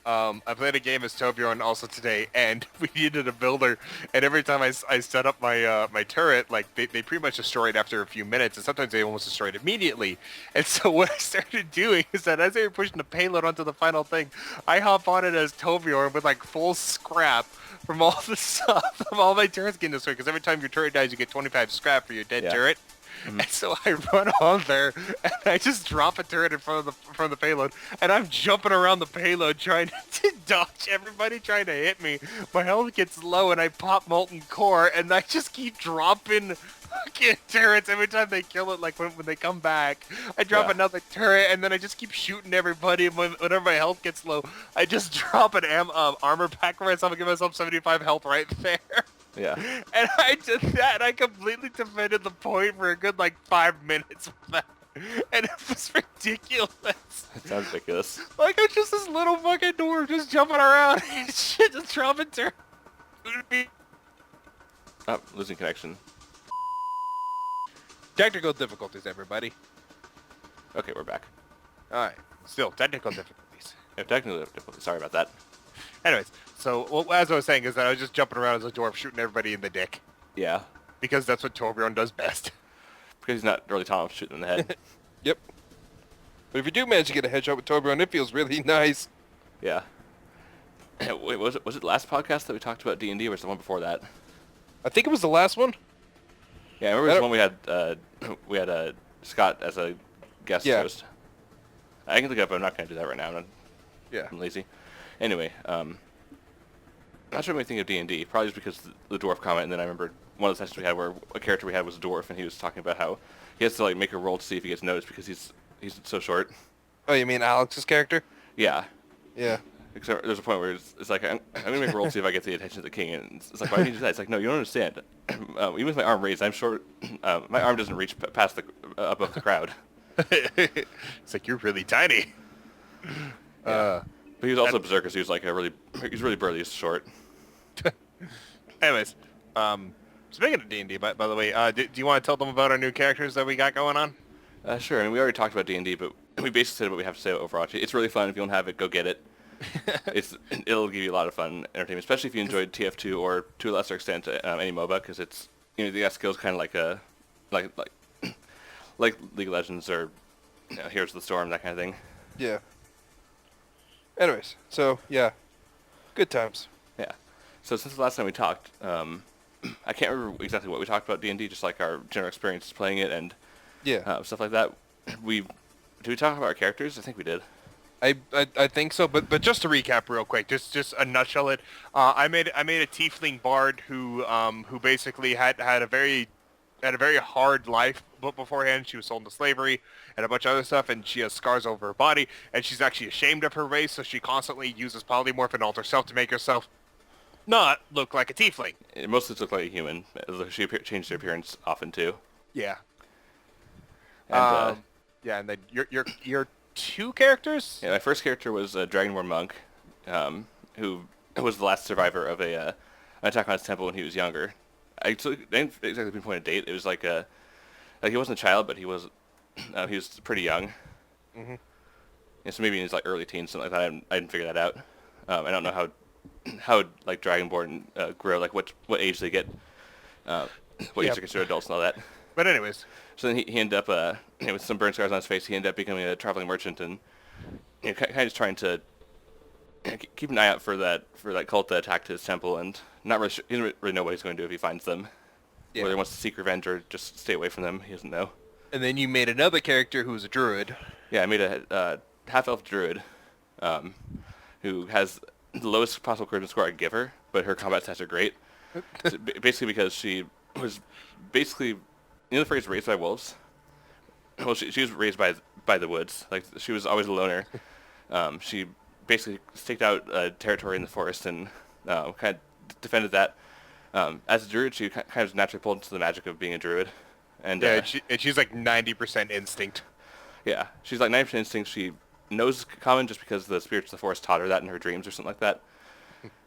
I played a game as Torbjorn also today, and we needed a builder. And every time I set up my my turret, like they pretty much destroyed after a few minutes, and sometimes they almost destroyed immediately. And so what I started doing is that as they were pushing the payload onto the final thing, I hop on it as Torbjorn with like full scrap from all the stuff of all my turrets getting destroyed. Because every time your turret dies, you get 25 scrap for your dead turret. And so I run on there, and I just drop a turret in front of the payload, and I'm jumping around the payload trying to dodge everybody trying to hit me. My health gets low, and I pop Molten Core, and I just keep dropping fucking turrets every time they kill it. Like when they come back, I drop another turret, and then I just keep shooting everybody. And whenever my health gets low, I just drop an armor pack for myself and give myself 75 health right there. Yeah. And I did that, and I completely defended the point for a good, 5 minutes with that. And it was ridiculous. It sounds ridiculous. I'm just this little fucking dwarf just jumping around and shit, just dropping turrets. Oh, losing connection. Technical difficulties, everybody. Okay, we're back. Alright, still, technical difficulties. Yeah, technical difficulties. Sorry about that. Anyways, so as I was saying is that I was just jumping around as a dwarf shooting everybody in the dick. Yeah. Because that's what Torbjorn does best. Because he's not really tall enough to shoot in the head. Yep. But if you do manage to get a headshot with Torbjorn, it feels really nice. Yeah. Wait, was it the last podcast that we talked about D&D, or was it the one before that? I think it was the last one. Yeah, I remember it was one we had Scott as a guest host. I can look it up, but I'm not going to do that right now. I'm lazy. Anyway, not sure what I think of D&D. Probably just because the dwarf comment, and then I remember one of the sessions we had where a character we had was a dwarf, and he was talking about how he has to make a roll to see if he gets noticed because he's so short. Oh, you mean Alex's character? Yeah. Yeah. Except there's a point where it's like, I'm going to make a roll to see if I get the attention of the king. And it's like, why do you do that? It's like, no, you don't understand. Even with my arm raised, I'm short. My arm doesn't reach past the above the crowd. It's like, you're really tiny. Yeah. But he was also a berserker, so he was like he's really burly, he's short. Anyways, speaking of D&D, by the way, do you want to tell them about our new characters that we got going on? Sure, I mean, we already talked about D&D, but we basically said what we have to say about Overwatch. It's really fun. If you don't have it, go get it. It'll give you a lot of fun entertainment, especially if you enjoyed TF2 or to a lesser extent any MOBA, because it's they got skills kind of like League of Legends or Heroes of the Storm, that kind of thing. Yeah. Anyways, so yeah, good times. Yeah. So since the last time we talked, I can't remember exactly what we talked about D&D, just like our general experience playing it and stuff like that. Did we talk about our characters? I think we did. I think so, but just to recap real quick, just a nutshell it. I made a tiefling bard who basically had a very hard life beforehand. She was sold into slavery and a bunch of other stuff, and she has scars over her body, and she's actually ashamed of her race, so she constantly uses polymorph and alters herself to make herself not look like a tiefling. It mostly looked like a human. She changed her appearance often too. Yeah. And, yeah, and then your two characters? Yeah, my first character was a Dragonborn monk, who was the last survivor of an attack on his temple when he was younger. I didn't exactly pinpoint a date. It was like he wasn't a child, but he was pretty young. Mm-hmm. Yeah, so maybe in his like early teens, something like that. I didn't figure that out. I don't know how like Dragonborn grow, like what age they get, what age they consider adults and all that. But anyways. So then he ended up, with some burn scars on his face, he ended up becoming a traveling merchant and kind of just trying to keep an eye out for that cult that attacked his temple, and not really he doesn't really know what he's going to do if he finds them. Yeah. Whether he wants to seek revenge or just stay away from them, he doesn't know. And then you made another character who was a druid. Yeah, I made a half-elf druid who has the lowest possible charisma score I could give her, but her combat stats are great. So basically because she was basically... You know the phrase "raised by wolves"? Well, she was raised by the woods. Like, she was always a loner. She basically staked out a territory in the forest and kind of defended that. As a druid, she kind of was naturally pulled into the magic of being a druid. And she's like 90% instinct. Yeah, she's like 90% instinct. She knows common just because the spirits of the forest taught her that in her dreams or something like that.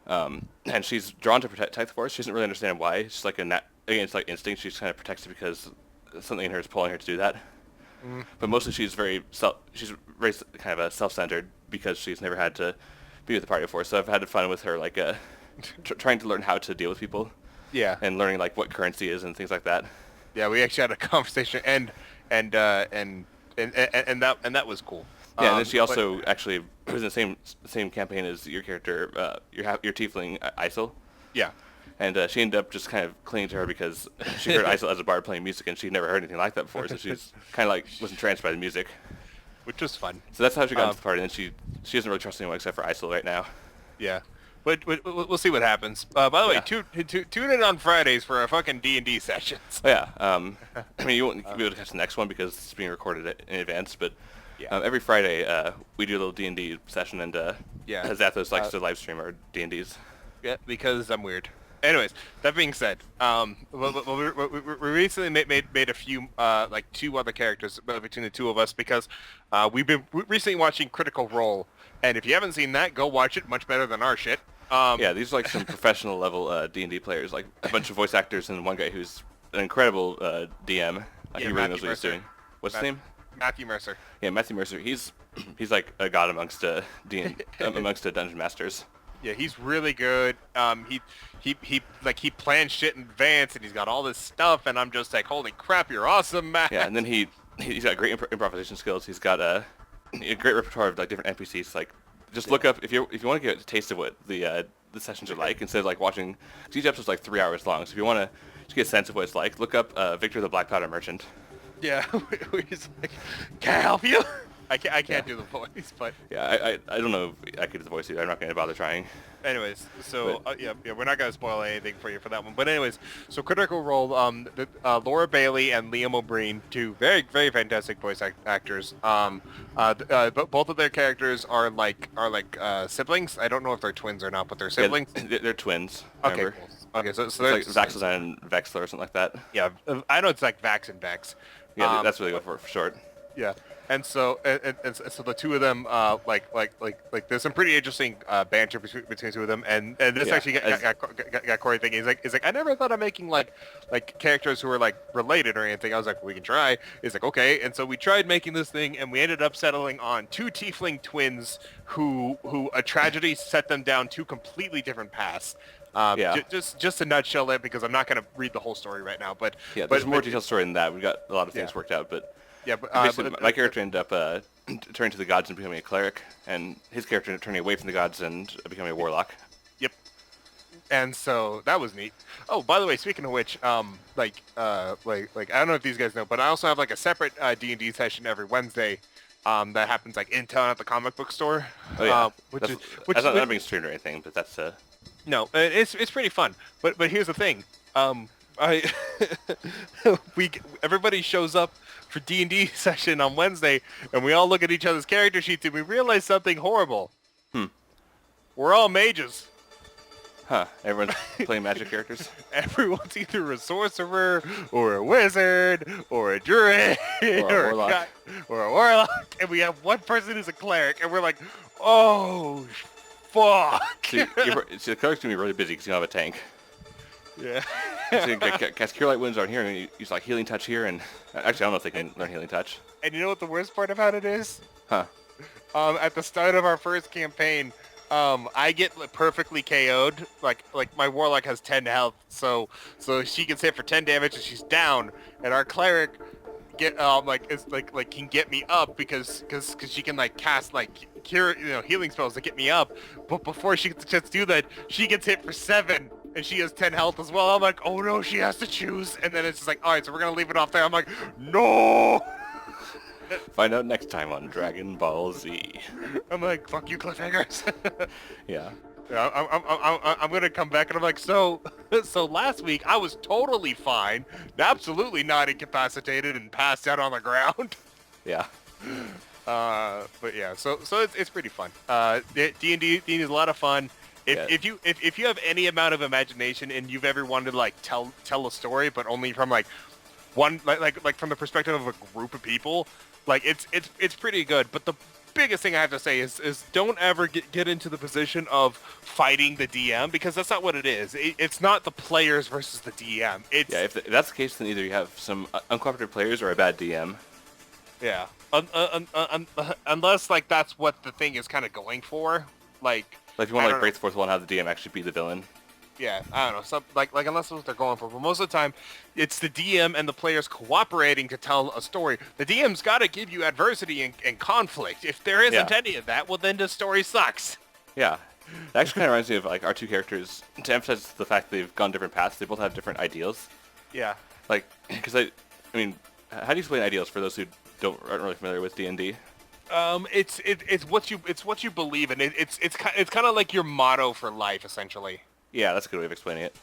And she's drawn to protect the forest. She doesn't really understand why. It's like again, it's like instinct. She just kind of protects it because something in her is pulling her to do that. Mm. But mostly she's very kind of self-centered because she's never had to be with the party before. So I've had fun with her, like trying to learn how to deal with people. Yeah. And learning like what currency is and things like that. Yeah, we actually had a conversation, and that was cool. Yeah, and then she also actually was in the same campaign as your character, your tiefling Isel. Yeah. And she ended up just kind of clinging to her because she heard Isel as a bard playing music, and she'd never heard anything like that before, so she was kind of like was entranced by the music. Which was fun. So that's how she got into the party, and she doesn't really trust anyone except for Isel right now. Yeah. But we'll see what happens. By the way, tune in on Fridays for our fucking D&D sessions. Oh, yeah. I mean, you won't be able to catch the next one because it's being recorded in advance, but every Friday we do a little D&D session, and Zathos likes to live stream our D&Ds. Yeah, because I'm weird. Anyways, that being said, we recently made a few, like 2 other characters between the 2 of us because we've been recently watching Critical Role, and if you haven't seen that, go watch it. Much better than our shit. Yeah, these are like some professional level D&D players, like a bunch of voice actors and one guy who's an incredible DM. Like he really knows what he's doing. What's his name? Matthew Mercer. Yeah, Matthew Mercer. He's like a god amongst dungeon masters. Yeah, he's really good. He plans shit in advance, and he's got all this stuff, and I'm just like, holy crap, you're awesome, man. Yeah, and then he's got great improvisation skills. He's got a great repertoire of like different NPCs. Like, just look up if you want to get a taste of what the sessions are like instead of like watching. Each episode's like 3 hours long, so if you want to just get a sense of what it's like, look up Victor the Black Powder Merchant. Yeah, we're just like, can I help you? I can't do the voice, but Yeah, I don't know if I could do the voice either. I'm not going to bother trying. anyways, so But, yeah, we're not gonna spoil anything for you for that one. But anyways, so Critical Role, Laura Bailey and Liam O'Brien, two very very fantastic voice actors. But both of their characters are like siblings. I don't know if they're twins or not, but they're siblings. Yeah, they're twins. Okay, Remember? cool. Okay, so It's they're like Vaxelzine and Vexler or something like that. yeah, I know it's like Vax and Vex. Yeah, that's what they go for short. Yeah, and so so the two of them like there's some pretty interesting banter between the two of them, and this Yeah, actually got Corey thinking. He's like I never thought of making like characters who are like related or anything. I was like, we can try. He's like, okay, and so we tried making this thing, and we ended up settling on two tiefling twins who a tragedy set them down two completely different paths. Yeah. Just to nutshell it, because I'm not going to read the whole story right now, but Yeah, there's a more detailed story than that. We got a lot of things worked out, but yeah, but basically, my character ended up turning to the gods and becoming a cleric, and his character ended up turning away from the gods and becoming a warlock. Yep. And so that was neat. Oh, by the way, speaking of which, like I don't know if these guys know, but I also have like a separate D&D session every Wednesday. That happens like in town at the comic book store. Oh yeah, Which that's not being streamed or anything, but that's no, it's pretty fun. But here's the thing. Everybody shows up for D&D session on Wednesday, and we all look at each other's character sheets, and we realize something horrible. We're all mages. Huh? Everyone's playing magic characters. Everyone's either a sorcerer, or a wizard, or a druid, Or a warlock. or a warlock, and we have one person who's a cleric, and we're like, oh, fuck. See, the cleric's gonna be really busy because you don't have a tank. Yeah. So you can cast Cure Light Wounds on here, and you use like Healing Touch here, and actually I don't know if they can learn Healing Touch. And you know what the worst part about it is? Huh? At the start of our first campaign, I get perfectly KO'd. Like my warlock has 10 health, so she gets hit for 10 damage and she's down. And our cleric can get me up because she can like cast like cure healing spells to get me up. But before she gets a chance to do that, she gets hit for 7. And she has 10 health as well. I'm like, oh no, she has to choose. And then it's just like, all right, so we're gonna leave it off there. I'm like, no. Find out next time on Dragon Ball Z. I'm like, fuck you, cliffhangers. Yeah. Yeah, I'm gonna come back and I'm like, so last week I was totally fine, absolutely not incapacitated and passed out on the ground. Yeah. But yeah, so it's pretty fun. D&D is a lot of fun. If you have any amount of imagination and you've ever wanted to like tell a story, but only from like one like from the perspective of a group of people, like it's pretty good. But the biggest thing I have to say is don't ever get into the position of fighting the DM, because that's not what it is. It's not the players versus the DM. It's If that's the case, then either you have some uncooperative players or a bad DM. yeah. Unless like that's what the thing is kind of going for, like Like if you want to like break the fourth wall and have the DM actually be the villain. yeah, I don't know. Some, like unless that's what they're going for. But most of the time, it's the DM and the players cooperating to tell a story. The DM's got to give you adversity and conflict. If there isn't any of that, well, then the story sucks. Yeah. That actually kind of reminds me of like our two characters. To emphasize the fact they've gone different paths, they both have different ideals. Yeah. Like, because I mean, how do you explain ideals for those who aren't really familiar with D&D? It's what you believe in. It's kind of like your motto for life, essentially. Yeah, that's a good way of explaining it.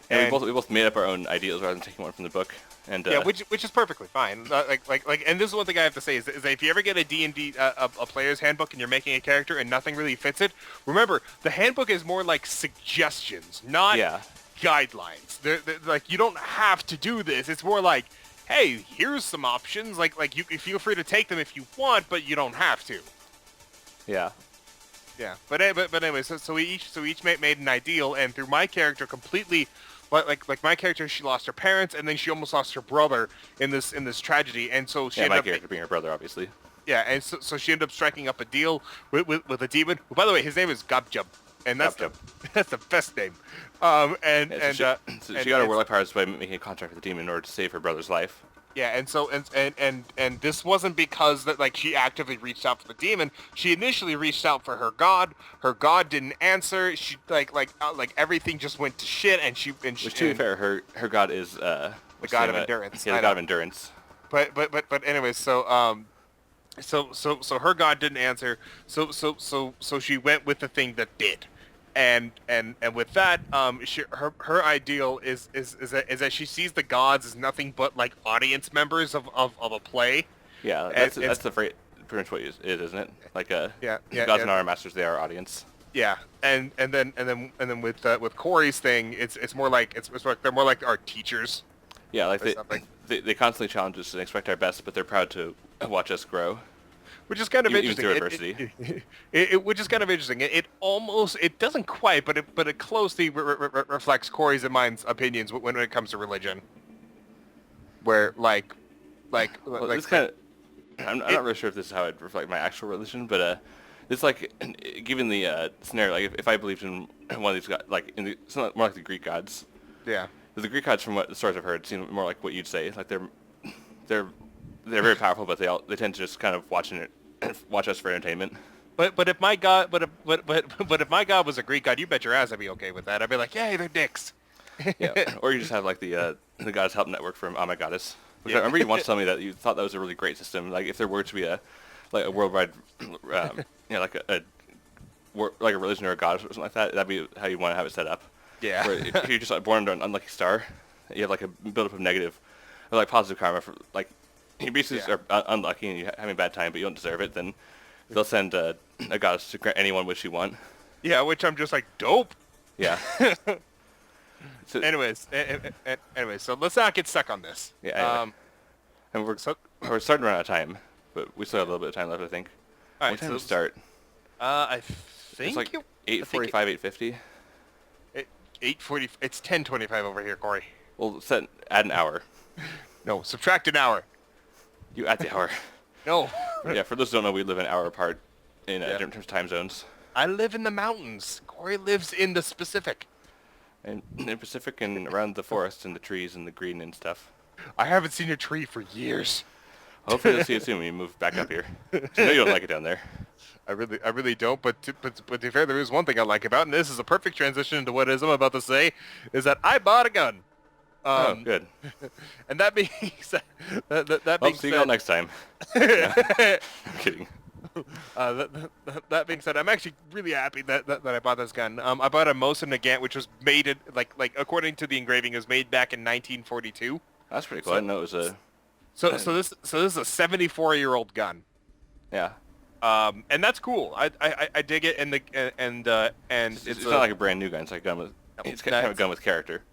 And we both made up our own ideals rather than taking one from the book. And yeah, which is perfectly fine. And this is one thing I have to say is that if you ever get a D&D a player's handbook and you're making a character and nothing really fits it, remember the handbook is more like suggestions, not guidelines. They're like you don't have to do this. It's more like, hey, here's some options. Like you feel free to take them if you want, but you don't have to. Yeah. Yeah, but anyway, so we each made an ideal, and through my character completely, like my character, she lost her parents, and then she almost lost her brother in this tragedy, and so she ended my up character being her brother, obviously. Yeah, and so she ended up striking up a deal with a demon. Who, by the way, his name is Gobjub, and that's the best name. So she got her warlock powers by making a contract with the demon in order to save her brother's life. Yeah, and so and this wasn't because that like she actively reached out for the demon. She initially reached out for her god. Her god didn't answer. She like everything just went to shit. And Which, to be fair, her god is the god of endurance. Yeah, the god of endurance. But anyways, so So her god didn't answer. So she went with the thing that did, and with that, her ideal is that she sees the gods as nothing but like audience members of a play. Yeah, And that's the pretty much what it is, isn't it? Like yeah, the yeah, gods yeah. and our masters, they are our audience. Yeah, and then with Corey's thing, it's more like it's like they're more like our teachers Yeah, like or something, they constantly challenge us and expect our best, but they're proud to watch us grow, which is kind of even interesting. through adversity. Which is kind of interesting. It almost it doesn't quite, but it closely reflects Corey's and mine's opinions when it comes to religion, where Well, it's kind of. I'm not really sure if this is how I'd reflect my actual religion, but it's like, given the scenario, like if I believed in one of these gods, like something more like the Greek gods. yeah. The Greek gods, from what the stories I've heard, seem more like what you'd say. Like they're very powerful, but they tend to just kind of watch us for entertainment. But if my god but if my god was a Greek god, you bet your ass I'd be okay with that. I'd be like, yay, they're dicks. Yeah, or you just have like the Goddess Help Network from Oh My Goddess. Which Yeah. I remember you once telling me that you thought that was a really great system. Like if there were to be a worldwide, like like a religion or a goddess or something like that, that'd be how you want to have it set up. Yeah. Where if you're just like born under an unlucky star, you have like a buildup of negative, or like positive karma for like you basically Yeah. are unlucky and you're having a bad time, but you don't deserve it. Then they'll send a goddess to grant anyone wish you want. Yeah, which I'm just like, dope. Yeah. So, Anyways, so let's not get stuck on this. Yeah, and So, we're starting to run out of time, but we still have a little bit of time left, I think. all What right, time so to start? I It's think like I think 8:45, 8:50. 8:40. It's 10:25 over here, Corey. We'll add an hour. No, subtract an hour. You add the hour. No, Yeah, for those who don't know, we live an hour apart in Yeah. different time zones. I live in the mountains. Corey lives in the Pacific. And in the Pacific and around the forest and the trees and the green and stuff. I haven't seen a tree for years. Hopefully you'll see it soon when you move back up here. I know you don't like it down there. I really don't. But to be fair, there is one thing I like about, it, and this is a perfect transition into what it is I'm about to say, is that I bought a gun. Oh, good. And that being said, that Well, being see you all said, next time. I'm kidding. that being said, I'm actually really happy that I bought this gun. I bought a Mosin Nagant, which was made like according to the engraving, it was made back in 1942. That's pretty cool. I didn't know it was a... So this is a 74-year-old gun. Yeah. And that's cool. I dig it, and It's not like a brand new gun. It's like a gun with... It's kind of a gun with character.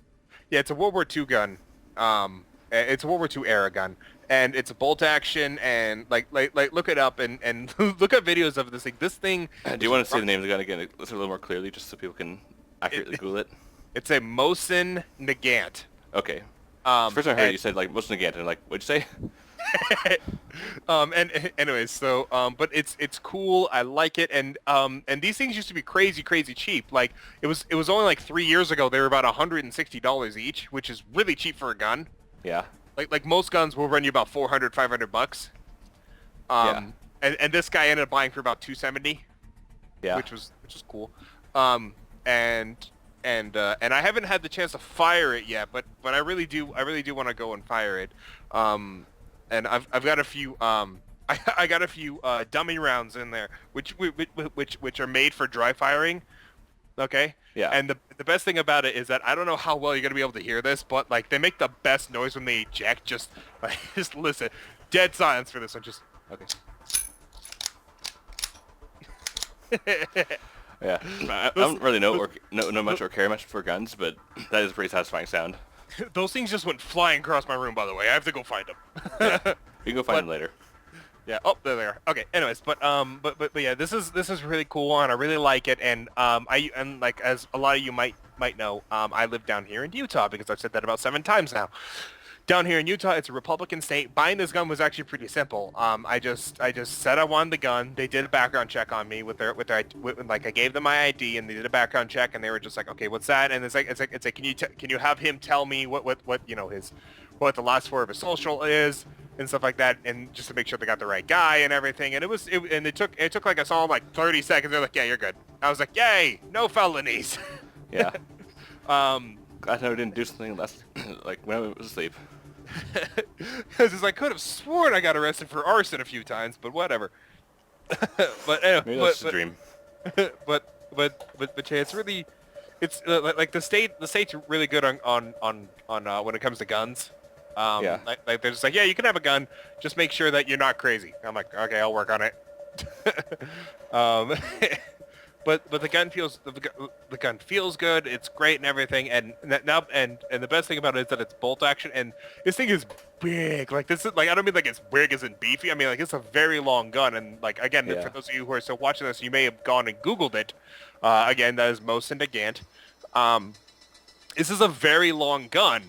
yeah, it's a World War II gun. It's a World War II era gun, and it's a bolt action, and like look it up and look at videos of this thing. This thing. Do you want to say the name of the gun again, a little more clearly, just so people can accurately Google it? It's a Mosin Nagant. Okay. First time I heard it, you said like most Nagant, and like, what'd you say? And anyways, so but it's cool. I like it, and these things used to be crazy cheap. Like it was only like 3 years ago they were about $160 each, which is really cheap for a gun. Yeah. Like most guns will run you about $400-$500. Yeah. And this guy ended up buying for about $270. Yeah. Which was cool. And I haven't had the chance to fire it yet, but I really do want to go and fire it. And I've got a few I got a few dummy rounds in there, which are made for dry firing. Okay. Yeah. And the best thing about it is that I don't know how well you're gonna be able to hear this, but like they make the best noise when they eject. Just just listen. Dead silence for this one. Just okay. Yeah. I don't really know much or care much for guns, but that is a pretty satisfying sound. Those things just went flying across my room. By the way, I have to go find them. Yeah. We can go find them later. Yeah. Oh, there they are. Okay. Anyways, but yeah, this is really cool, and I really like it. And like as a lot of you might know, I live down here in Utah because I've said that about 7 times now. Down here in Utah, it's a Republican state. Buying this gun was actually pretty simple. I just said I wanted the gun. They did a background check on me with like I gave them my ID, and they did a background check, and they were just like, okay, what's that? And it's like, can you have him tell me what what the last 4 of his social is and stuff like that, and just to make sure they got the right guy and everything. And it took like a solid like 30 seconds. They're like, yeah, you're good. I was like, yay, no felonies. Yeah. Glad I didn't do something less like when I was asleep. Because I could have sworn I got arrested for arson a few times, but whatever. But anyway, Maybe that's just a dream. but yeah, it's really, it's like the state's really good on when it comes to guns. Yeah. Like they're just like, yeah, you can have a gun, just make sure that you're not crazy. I'm like, okay, I'll work on it. um, but the gun feels good. It's great and everything. And now and the best thing about it is that it's bolt action, and this thing is big. Like this is like, I don't mean like it's big as in beefy. I mean like it's a very long gun. And like again, Yeah. for those of you who are still watching this, you may have gone and Googled it. Again, that is Most into Gant. This is a very long gun,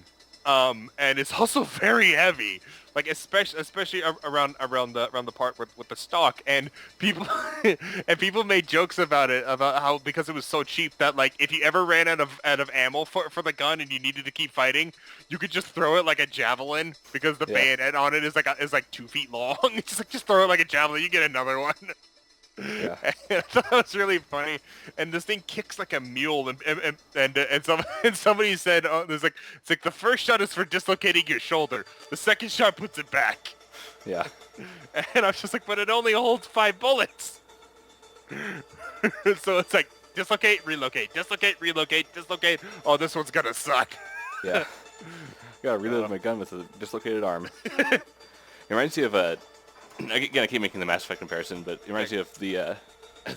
and it's also very heavy. Like especially around the part with the stock, and people and people made jokes about it, about how because it was so cheap that like if you ever ran out of ammo for the gun and you needed to keep fighting, you could just throw it like a javelin because the bayonet on it is like 2 feet long. Just throw it like a javelin, you get another one. Yeah. And I thought that was really funny. And this thing kicks like a mule, and somebody said, "Oh, it's like the first shot is for dislocating your shoulder. The second shot puts it back." Yeah. And I was just like, "But it only holds 5 bullets." So it's like dislocate, relocate, dislocate, relocate, dislocate. Oh, this one's gonna suck. Yeah. Gotta reload my gun with a dislocated arm. It reminds you of again, I keep making the Mass Effect comparison, but it reminds you of the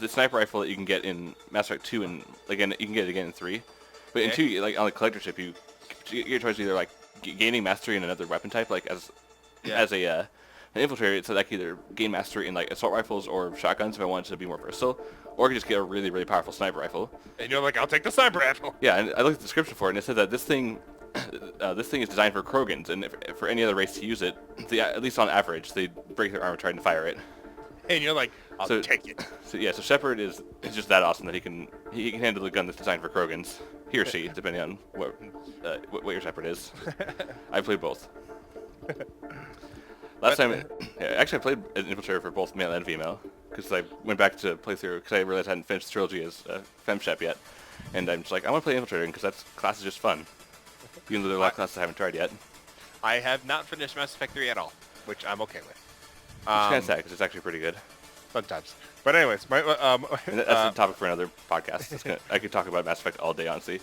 sniper rifle that you can get in Mass Effect 2, and again you can get it again in 3. But in 2, like on the collector ship, you get towards either like gaining mastery in another weapon type, like as an infiltrator, so that I could either gain mastery in like assault rifles or shotguns if I wanted to be more versatile, or I could just get a really, really powerful sniper rifle. And you're like, "I'll take the sniper rifle." Yeah, and I looked at the description for it, and it said that this thing is designed for Krogans, and if, for any other race to use it, at least on average, they break their armor trying to fire it. And you're like, "I'll take it." So yeah, so Shepard is just that awesome that he can handle the gun that's designed for Krogans. He or she, depending on what your Shepard is. I played both. Last time, actually I played an infiltrator for both male and female, because I went back to play through, because I realized I hadn't finished the trilogy as FemShep yet, and I'm just like, I want to play infiltrator because that class is just fun. Even though there are a lot of classes I haven't tried yet. I have not finished Mass Effect 3 at all, which I'm okay with. It's kind of sad because it's actually pretty good. Sometimes. But anyways, and that's a topic for another podcast. I could talk about Mass Effect all day, honestly.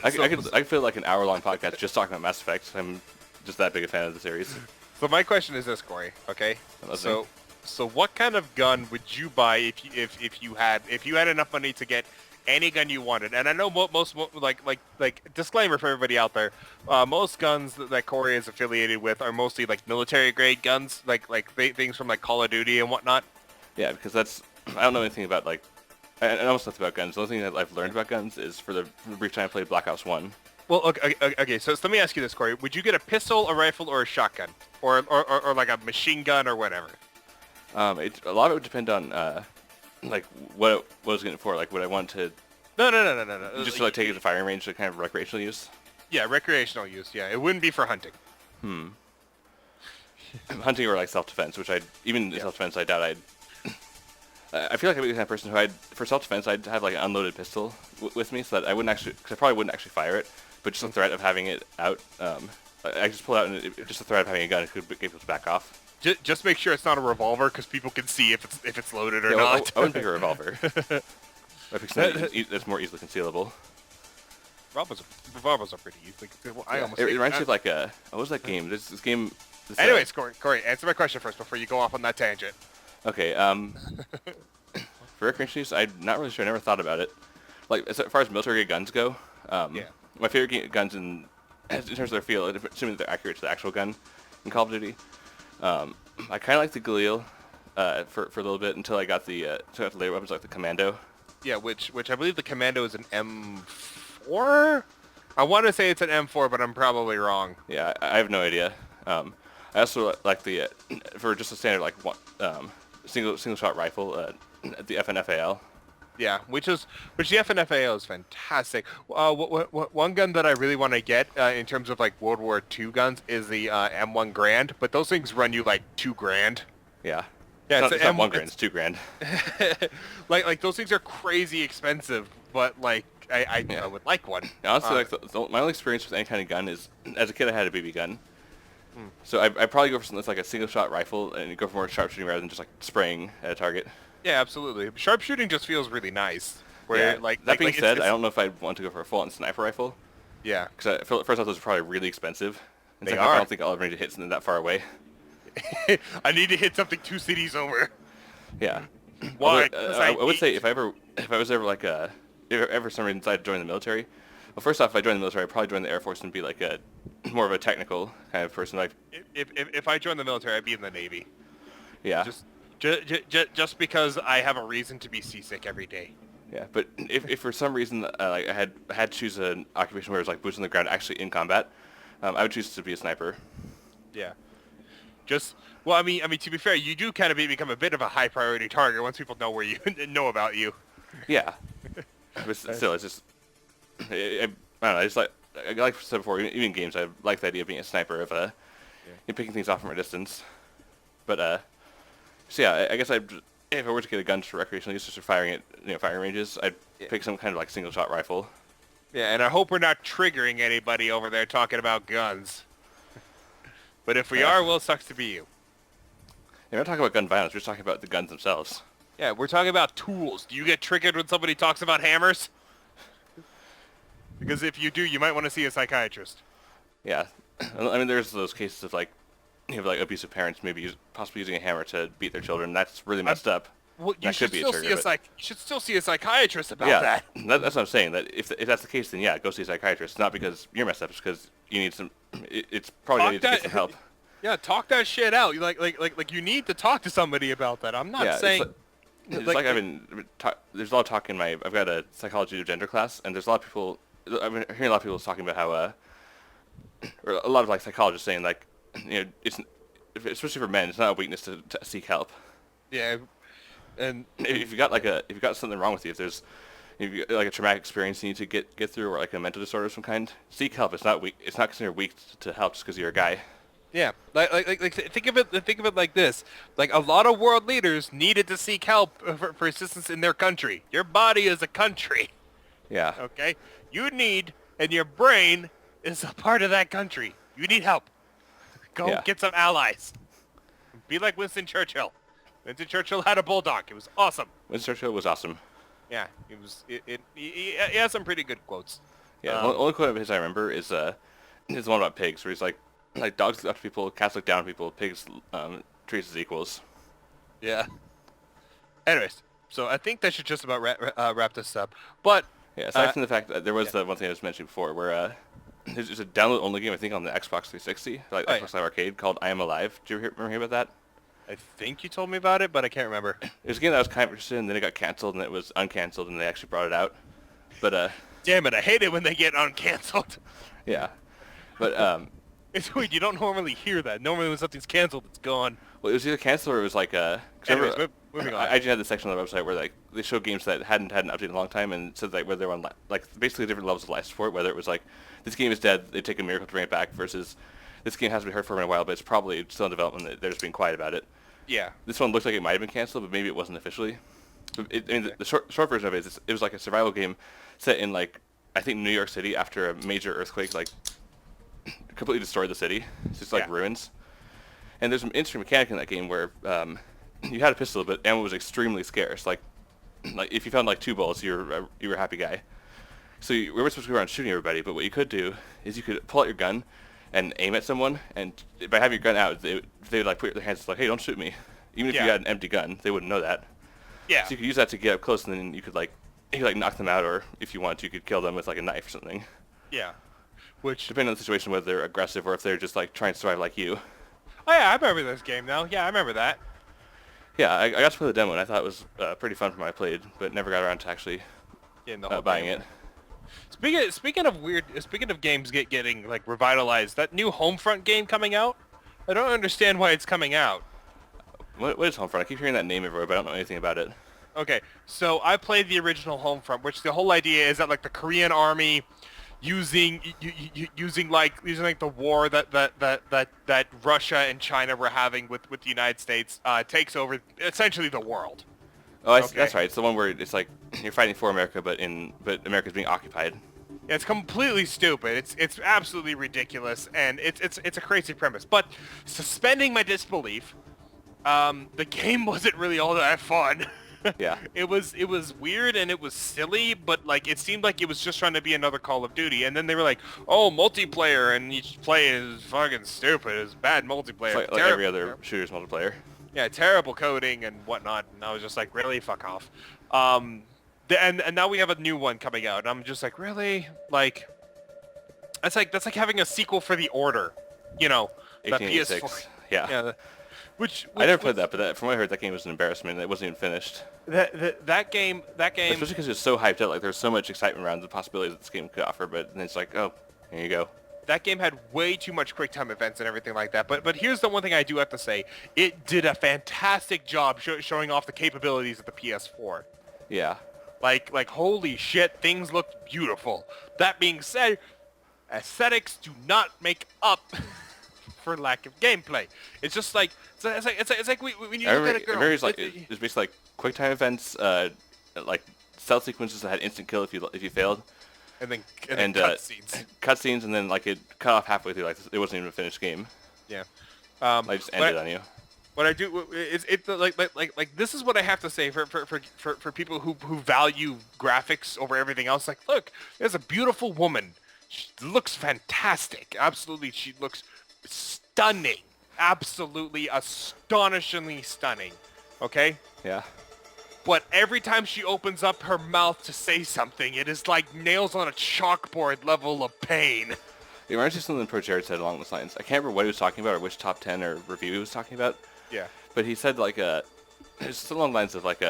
I could fill like an hour-long podcast just talking about Mass Effect. I'm just that big a fan of the series. So my question is this, Corey. Okay. So what kind of gun would you buy if you had enough money to get any gun you wanted? And I know most like disclaimer for everybody out there, most guns that Corey is affiliated with are mostly like military grade guns, like things from like Call of Duty and whatnot. Yeah, because I don't know anything about like I know stuff about guns. The only thing that I've learned about guns is for the brief time I played Black Ops 1. Well, okay. So let me ask you this, Corey: would you get a pistol, a rifle, or a shotgun, or like a machine gun or whatever? A lot of it would depend on like what I was getting for. Like, would I want to? No. Just to like take it to firing range to kind of recreational use. Yeah, recreational use. Yeah, it wouldn't be for hunting. Hunting or like self-defense, which in self-defense I doubt I'd. I feel like I'd be the kind of person who for self-defense I'd have like an unloaded pistol with me, so that I wouldn't actually, because I probably wouldn't actually fire it, but just the threat of having it out, I just pull it out and just the threat of having a gun could get people to back off. Just make sure it's not a revolver, because people can see if it's loaded or not. I wouldn't pick a revolver. I pick something that's more easily concealable. Revolvers are pretty easy. It reminds me of like what was that game? This game. Anyways, Corey, answer my question first before you go off on that tangent. Okay. For recreational use, I'm not really sure. I never thought about it. Like as far as military guns go, my favorite guns in terms of their feel, assuming they're accurate to the actual gun in Call of Duty, I kind of like the Galil for a little bit until I got the later weapons like the Commando. Yeah, which I believe the Commando is an M4. I want to say it's an M4, but I'm probably wrong. Yeah, I have no idea. I also like the for just a standard like single shot rifle, the FNFAL. Yeah, which the FNFAL is fantastic. One gun that I really want to get in terms of like World War II guns is the M1 Grand, but those things run you like $2,000. Yeah. Yeah, it's not $1,000, it's $2,000. like those things are crazy expensive, but like I would like one. Honestly, my only experience with any kind of gun is as a kid I had a BB gun, So I probably go for something that's like a single shot rifle and go for more sharpshooting rather than just like spraying at a target. Yeah, absolutely. Sharpshooting just feels really nice. Where Yeah. That being said, I it's, don't know if I'd want to go for a full-on sniper rifle yeah, because first off, those are probably really expensive. And They second off, I are. don't think I'll ever need to hit something that far away. I need to hit something 2 cities over. Yeah. Why? Although, 'Cause I would hate- say if I was ever like if ever for some reason decided to join the military, well, first off, if I joined the military, I'd probably join the Air Force and be like a more of a technical kind of person. Like, if I joined the military, I'd be in the Navy. yeah, Just because I have a reason to be seasick every day. yeah. But if for some reason like I had to choose an occupation where it was like boots on the ground, actually in combat, I would choose to be a sniper. Yeah. Well, I mean, to be fair, you do kind of become a bit of a high priority target once people know where you know about you. Yeah. But still, it's just I don't know. It's like I said before, even in games, I like the idea of being a sniper of picking things off from a distance. But so yeah, I guess if I were to get a gun for recreational use, just for firing at firing ranges, I'd pick some kind of like single shot rifle. Yeah, and I hope we're not triggering anybody over there talking about guns. But if we Yeah. are, well, it sucks to be you. We're not talking about gun violence. We're just talking about the guns themselves. Yeah, we're talking about tools. Do you get triggered when somebody talks about hammers? Because if you do, you might want to see a psychiatrist. Yeah, I mean, there's those cases of like like abusive parents maybe possibly using a hammer to beat their children. That's really messed up. Well, you That should could be a still trigger, see but- you should still see a psychiatrist about Yeah, that. that's what I'm saying. That if that's the case, then yeah, go see a psychiatrist. Not because you're messed up, it's because you need some. It's probably Talk need to get that- some help. Yeah, talk that shit out. You like you need to talk to somebody about that. I'm not Yeah, saying. It's like there's a lot of talk in I've got a psychology of gender class, and there's a lot of people. I've been hearing a lot of people talking about how or a lot of like psychologists saying like it's especially for men, it's not a weakness to seek help. Yeah, and If you got something wrong with you, if you got like a traumatic experience you need to get through, or like a mental disorder of some kind, seek help. It's not weak. It's not considered weak to help just because you're a guy. yeah, think of it like this. Like a lot of world leaders needed to seek help for assistance in their country. Your body is a country, Yeah. okay? You need, and your brain is a part of that country. You need help. Go Yeah. get some allies. Be like Winston Churchill. Winston Churchill had a bulldog. It was awesome. Winston Churchill was awesome. Yeah, he has some pretty good quotes. Yeah. The only quote of his I remember is the one about pigs, where he's like dogs look up to people, cats look down on people, pigs treat as equals. Yeah. Anyways, so I think that should just about wrap this up. But Yeah, aside from the fact that there was the one thing I was mentioning before, where there's a download-only game, I think, on the Xbox 360, like Oh, Xbox Live Arcade, called I Am Alive. Do you remember hearing about that? I think you told me about it, but I can't remember. It was a game that I was kind of interested in, then it got canceled, and it was uncanceled, and they actually brought it out. But, Damn it, I hate it when they get uncanceled. yeah. But, It's weird, you don't normally hear that. Normally when something's canceled, it's gone. well, it was either canceled or it was like, 'cause I Anyways, remember- moving on. I actually had this section on the website where like they showed games that hadn't had an update in a long time, and said like whether they were on like basically different levels of life support. Whether it was like this game is dead, they take a miracle to bring it back, versus this game hasn't been heard for in a while, but it's probably still in development. They're just being quiet about it. Yeah. This one looks like it might have been canceled, but maybe it wasn't officially. I mean, the short version of it is it was like a survival game set in like I think New York City after a major earthquake like completely destroyed the city. It's just like Yeah. ruins. And there's an interesting mechanic in that game where you had a pistol, but ammo was extremely scarce. Like if you found like 2 bullets, you were a happy guy. So we weren't supposed to go around shooting everybody, but what you could do is you could pull out your gun and aim at someone, and by having your gun out, they would like put their hands like, hey, don't shoot me. Even if you Yeah. had an empty gun, they wouldn't know that. Yeah. So you could use that to get up close, and then you could knock them out, or if you want to, you could kill them with like a knife or something. Yeah. Which, Depending on the situation, whether they're aggressive or if they're just like trying to survive like you. oh yeah, I remember this game now. Yeah, I remember that. Yeah, I got to play the demo, and I thought it was pretty fun from what I played, but never got around to actually In the whole buying game. it. Speaking of games getting like revitalized, that new Homefront game coming out, I don't understand why it's coming out. What is Homefront? I keep hearing that name everywhere, but I don't know anything about it. Okay, so I played the original Homefront, which the whole idea is that like the Korean army using like the war that Russia and China were having with the United States takes over essentially the world. Oh, Okay. that's right. It's the one where it's like you're fighting for America, but America's being occupied. Yeah, it's completely stupid. It's absolutely ridiculous, and it's a crazy premise. But suspending my disbelief, the game wasn't really all that fun. Yeah. It was weird and it was silly, but like it seemed like it was just trying to be another Call of Duty. And then they were like, "Oh, multiplayer," and each play is fucking stupid. It's bad multiplayer. It's like every other shooter's multiplayer. Yeah, terrible coding and whatnot. And I was just like, really, fuck off. And now we have a new one coming out, and I'm just like, really, like, that's like having a sequel for The Order, you know, the 1886. PS4. Yeah. Yeah. Which I never played that, but from what I heard, that game was an embarrassment. It wasn't even finished. That game. Especially because it's so hyped up. Like, there's so much excitement around the possibilities that this game could offer, but then it's like, oh, here you go. That game had way too much quick time events and everything like that. But here's the one thing I do have to say: it did a fantastic job showing off the capabilities of the PS4. Yeah. Like holy shit, things looked beautiful. That being said, aesthetics do not make up for lack of gameplay. It's just like it's like when you look at a girl. It's basically like quick time events, like stealth sequences that had instant kill if you failed, and then cutscenes. Cutscenes, and then like it cut off halfway through. Like it wasn't even a finished game. Yeah. Like just ended on you. What I do is like this is what I have to say for people who value graphics over everything else. Like, look, there's a beautiful woman. She looks fantastic. Absolutely, she looks stunning. Absolutely, astonishingly stunning. Okay? Yeah. But every time she opens up her mouth to say something, it is like nails on a chalkboard level of pain. It reminds me of something Pro Jared said along those lines. I can't remember what he was talking about or which top 10 or review he was talking about. Yeah. But he said like it's along the lines of like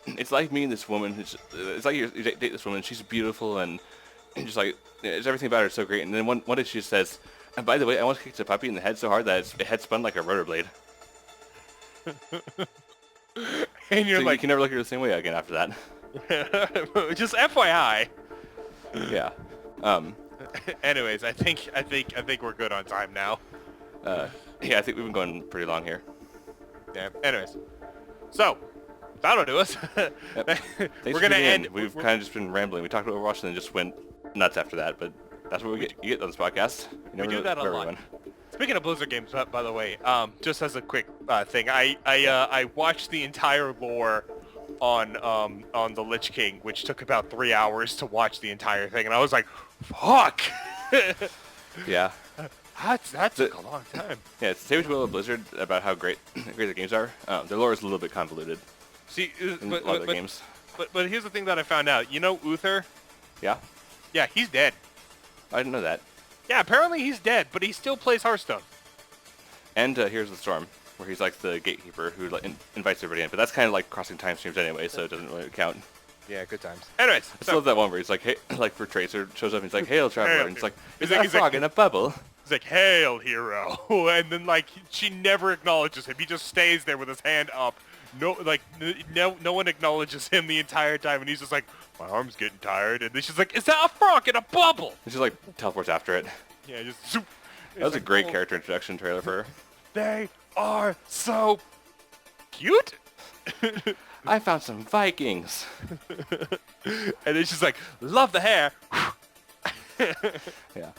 it's like me and this woman. It's like you date this woman. She's beautiful and just like it's everything about her is so great. And then one day she says, and by the way, I once kicked a puppy in the head so hard that its head spun like a rotor blade. And you're so like, you can never look at her the same way again after that. just FYI. Yeah. Anyways, I think we're good on time now. Yeah, I think we've been going pretty long here. Yeah. Anyways, so that'll do us. Yep. We're gonna end. We've kind of just been rambling. We talked about Overwatch and then just went nuts after that. But that's what you get on this podcast. We do that a lot. Speaking of Blizzard games, by the way, just as a quick thing, I watched the entire lore on the Lich King, which took about 3 hours to watch the entire thing, and I was like, fuck. Yeah. That took a long time. Yeah, it's the same as well with Blizzard about how great the games are. Their lore is a little bit convoluted. See, in a lot of their games. But here's the thing that I found out. You know Uther? Yeah. Yeah, he's dead. I didn't know that. Yeah, apparently he's dead, but he still plays Hearthstone. And Here's the Storm, where he's like the gatekeeper who invites everybody in. But that's kind of like crossing time streams anyway, so it doesn't really count. Yeah, good times. Anyways, I still love that one where he's like, hey, like for Tracer shows up and he's like, hail traveler, and it's like, is He's that like- a frog in a bubble? he's like, hail, hero. And then, like, she never acknowledges him. He just stays there with his hand up. No one acknowledges him the entire time. And he's just like, my arm's getting tired. And then she's like, is that a frog in a bubble? And she like teleports after it. Yeah, just zoop. That was a like, great oh, character introduction trailer for her. They are so cute. I found some Vikings. And then she's like, love the hair. Yeah.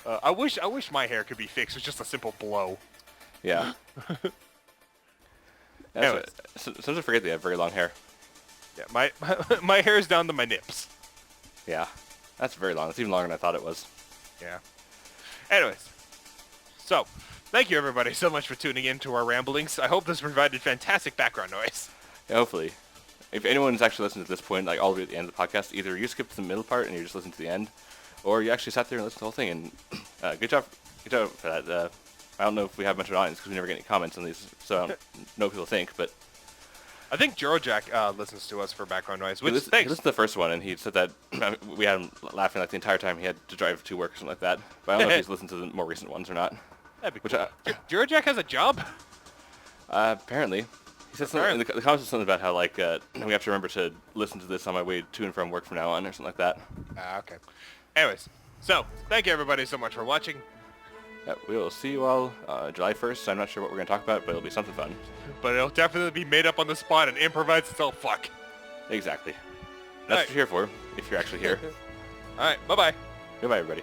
I wish my hair could be fixed with just a simple blow. Yeah. Anyways. Sometimes I forget they have very long hair. Yeah, my hair is down to my nips. Yeah. That's very long. It's even longer than I thought it was. Yeah. Anyways, so thank you everybody so much for tuning in to our ramblings. I hope this provided fantastic background noise. Yeah, hopefully. If anyone's actually listened to this point, like all the way at the end of the podcast, either you skipped the middle part and you just listened to the end, or you actually sat there and listened to the whole thing. And good job for that. I don't know if we have much of an audience because we never get any comments on these, so I don't know what people think, but I think Jack listens to us for background noise, which he thanks. listened to the first one, and he said that we had him laughing like the entire time he had to drive to work or something like that. But I don't know if he's listened to the more recent ones or not. That'd be cool. Jack has a job? Apparently. He said something, in the comments was something about how like we have to remember to listen to this on my way to and from work from now on or something like that. Okay. Anyways, so thank you everybody so much for watching. Yeah, we will see you all July 1st. I'm not sure what we're going to talk about, but it'll be something fun. But it'll definitely be made up on the spot and improvised as all fuck. Exactly. That's what you're here for, if you're actually here. All right, bye-bye. Goodbye, everybody.